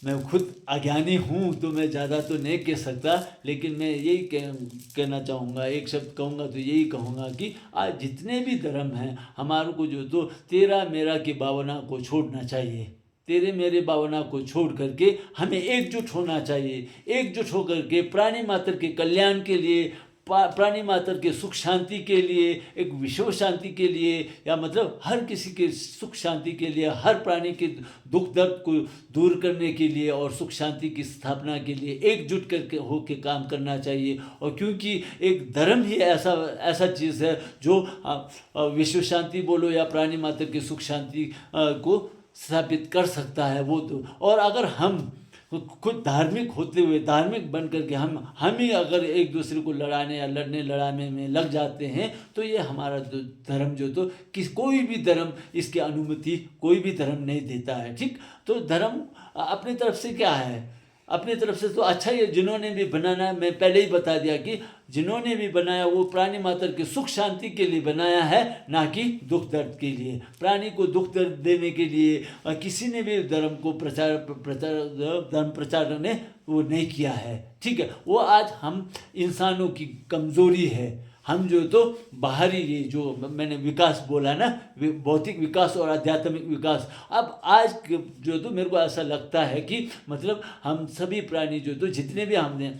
मैं खुद अज्ञानी हूँ तो मैं ज़्यादा तो नहीं कह सकता, लेकिन मैं यही कहना चाहूँगा, एक शब्द कहूँगा तो यही कहूँगा कि आज जितने भी धर्म हैं हमारे को जो तो तेरा मेरा की भावना को छोड़ना चाहिए। तेरे मेरे भावना को छोड़ करके हमें एकजुट होना चाहिए। एकजुट होकर के प्राणी मात्र के कल्याण के लिए, प्राणी मात्र के सुख शांति के लिए, एक विश्व शांति के लिए, या मतलब हर किसी के सुख शांति के लिए, हर प्राणी के दुख दर्द को दूर करने के लिए और सुख शांति की स्थापना के लिए एकजुट करके होके काम करना चाहिए। और क्योंकि एक धर्म ही ऐसा चीज़ है जो विश्व शांति बोलो या प्राणी मात्र के सुख शांति को स्थापित कर सकता है वो तो। और अगर हम खुद धार्मिक होते हुए धार्मिक बन करके हम ही अगर एक दूसरे को लड़ाने या लड़ाने में लग जाते हैं तो ये हमारा धर्म जो तो कोई भी धर्म इसकी अनुमति कोई भी धर्म नहीं देता है। ठीक, तो धर्म अपनी तरफ से क्या है अपनी तरफ से तो अच्छा ही है। जिन्होंने भी बनाना, मैं पहले ही बता दिया कि जिन्होंने भी बनाया वो प्राणी मात्र की सुख शांति के लिए बनाया है, ना कि दुख दर्द के लिए। प्राणी को दुख दर्द देने के लिए किसी ने भी धर्म को धर्म प्रचार ने वो नहीं किया है। ठीक है, वो आज हम इंसानों की कमज़ोरी है। हम जो तो बाहरी ये जो मैंने विकास बोला ना, भौतिक विकास और आध्यात्मिक विकास, अब आज जो तो मेरे को ऐसा लगता है कि मतलब हम सभी प्राणी जो तो जितने भी हमने,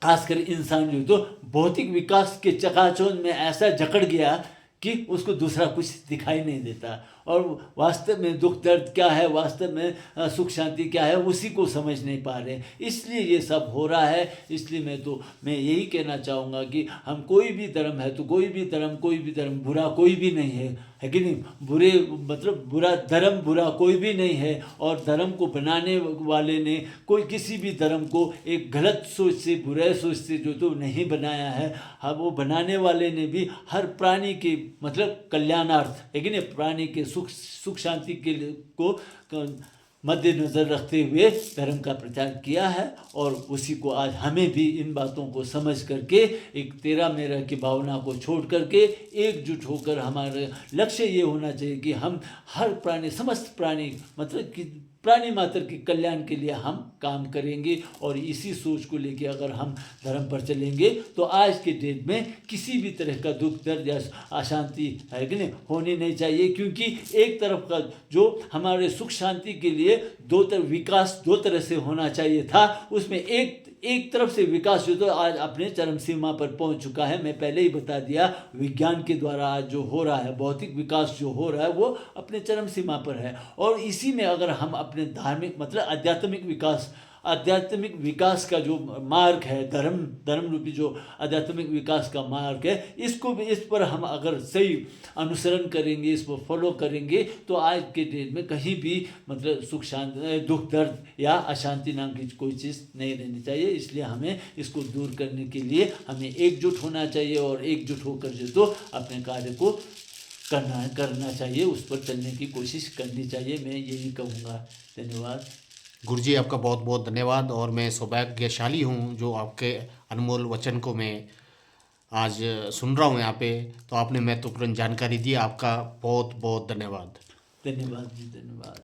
खासकर इंसान जो तो भौतिक विकास के चकाचौंध में ऐसा जकड़ गया कि उसको दूसरा कुछ दिखाई नहीं देता, और वास्तव में दुख दर्द क्या है, वास्तव में सुख शांति क्या है, उसी को समझ नहीं पा रहे। इसलिए ये सब हो रहा है। इसलिए मैं यही कहना चाहूँगा कि हम कोई भी धर्म है तो कोई भी धर्म बुरा कोई भी नहीं है कि नहीं? बुरे मतलब बुरा कोई भी नहीं है। और धर्म को बनाने वाले ने कोई किसी भी धर्म को एक गलत सोच से, बुरे सोच से जो तो नहीं बनाया है। हाँ, वो बनाने वाले ने भी हर प्राणी के मतलब कल्याणार्थ है कि नहीं, प्राणी के सुख शांति के लिए को मद्देनज़र रखते हुए धर्म का प्रचार किया है। और उसी को आज हमें भी इन बातों को समझ करके एक तेरा मेरा की भावना को छोड़ करके एकजुट होकर हमारा लक्ष्य ये होना चाहिए कि हम हर प्राणी, समस्त प्राणी मतलब कि प्राणी मात्र के कल्याण के लिए हम काम करेंगे। और इसी सोच को लेके अगर हम धर्म पर चलेंगे तो आज के डेट में किसी भी तरह का दुख दर्द या अशांति है कि नहीं होनी नहीं चाहिए। क्योंकि एक तरफ का जो हमारे सुख शांति के लिए विकास दो तरह से होना चाहिए था, उसमें एक तरफ से विकास जो तो आज अपने चरम सीमा पर पहुंच चुका है। मैं पहले ही बता दिया, विज्ञान के द्वारा आज जो हो रहा है, भौतिक विकास जो हो रहा है, वो अपने चरम सीमा पर है। और इसी में अगर हम अपने धार्मिक मतलब आध्यात्मिक विकास का जो मार्ग है, धर्म रूपी जो आध्यात्मिक विकास का मार्ग है, इस पर हम अगर सही अनुसरण करेंगे, इस पर फॉलो करेंगे, तो आज के डेट में कहीं भी मतलब सुख शांति, दुख दर्द या अशांति नाम की कोई चीज़ नहीं रहनी चाहिए। इसलिए हमें इसको दूर करने के लिए हमें एकजुट होना चाहिए, और एकजुट होकर जो तो अपने कार्य को करना चाहिए, उस पर चलने की कोशिश करनी चाहिए। मैं यही कहूँगा। धन्यवाद। गुरुजी, आपका बहुत बहुत धन्यवाद। और मैं सौभाग्यशाली हूँ जो आपके अनमोल वचन को मैं आज सुन रहा हूँ यहाँ पे। तो आपने महत्वपूर्ण जानकारी दी, आपका बहुत बहुत धन्यवाद। धन्यवाद जी, धन्यवाद।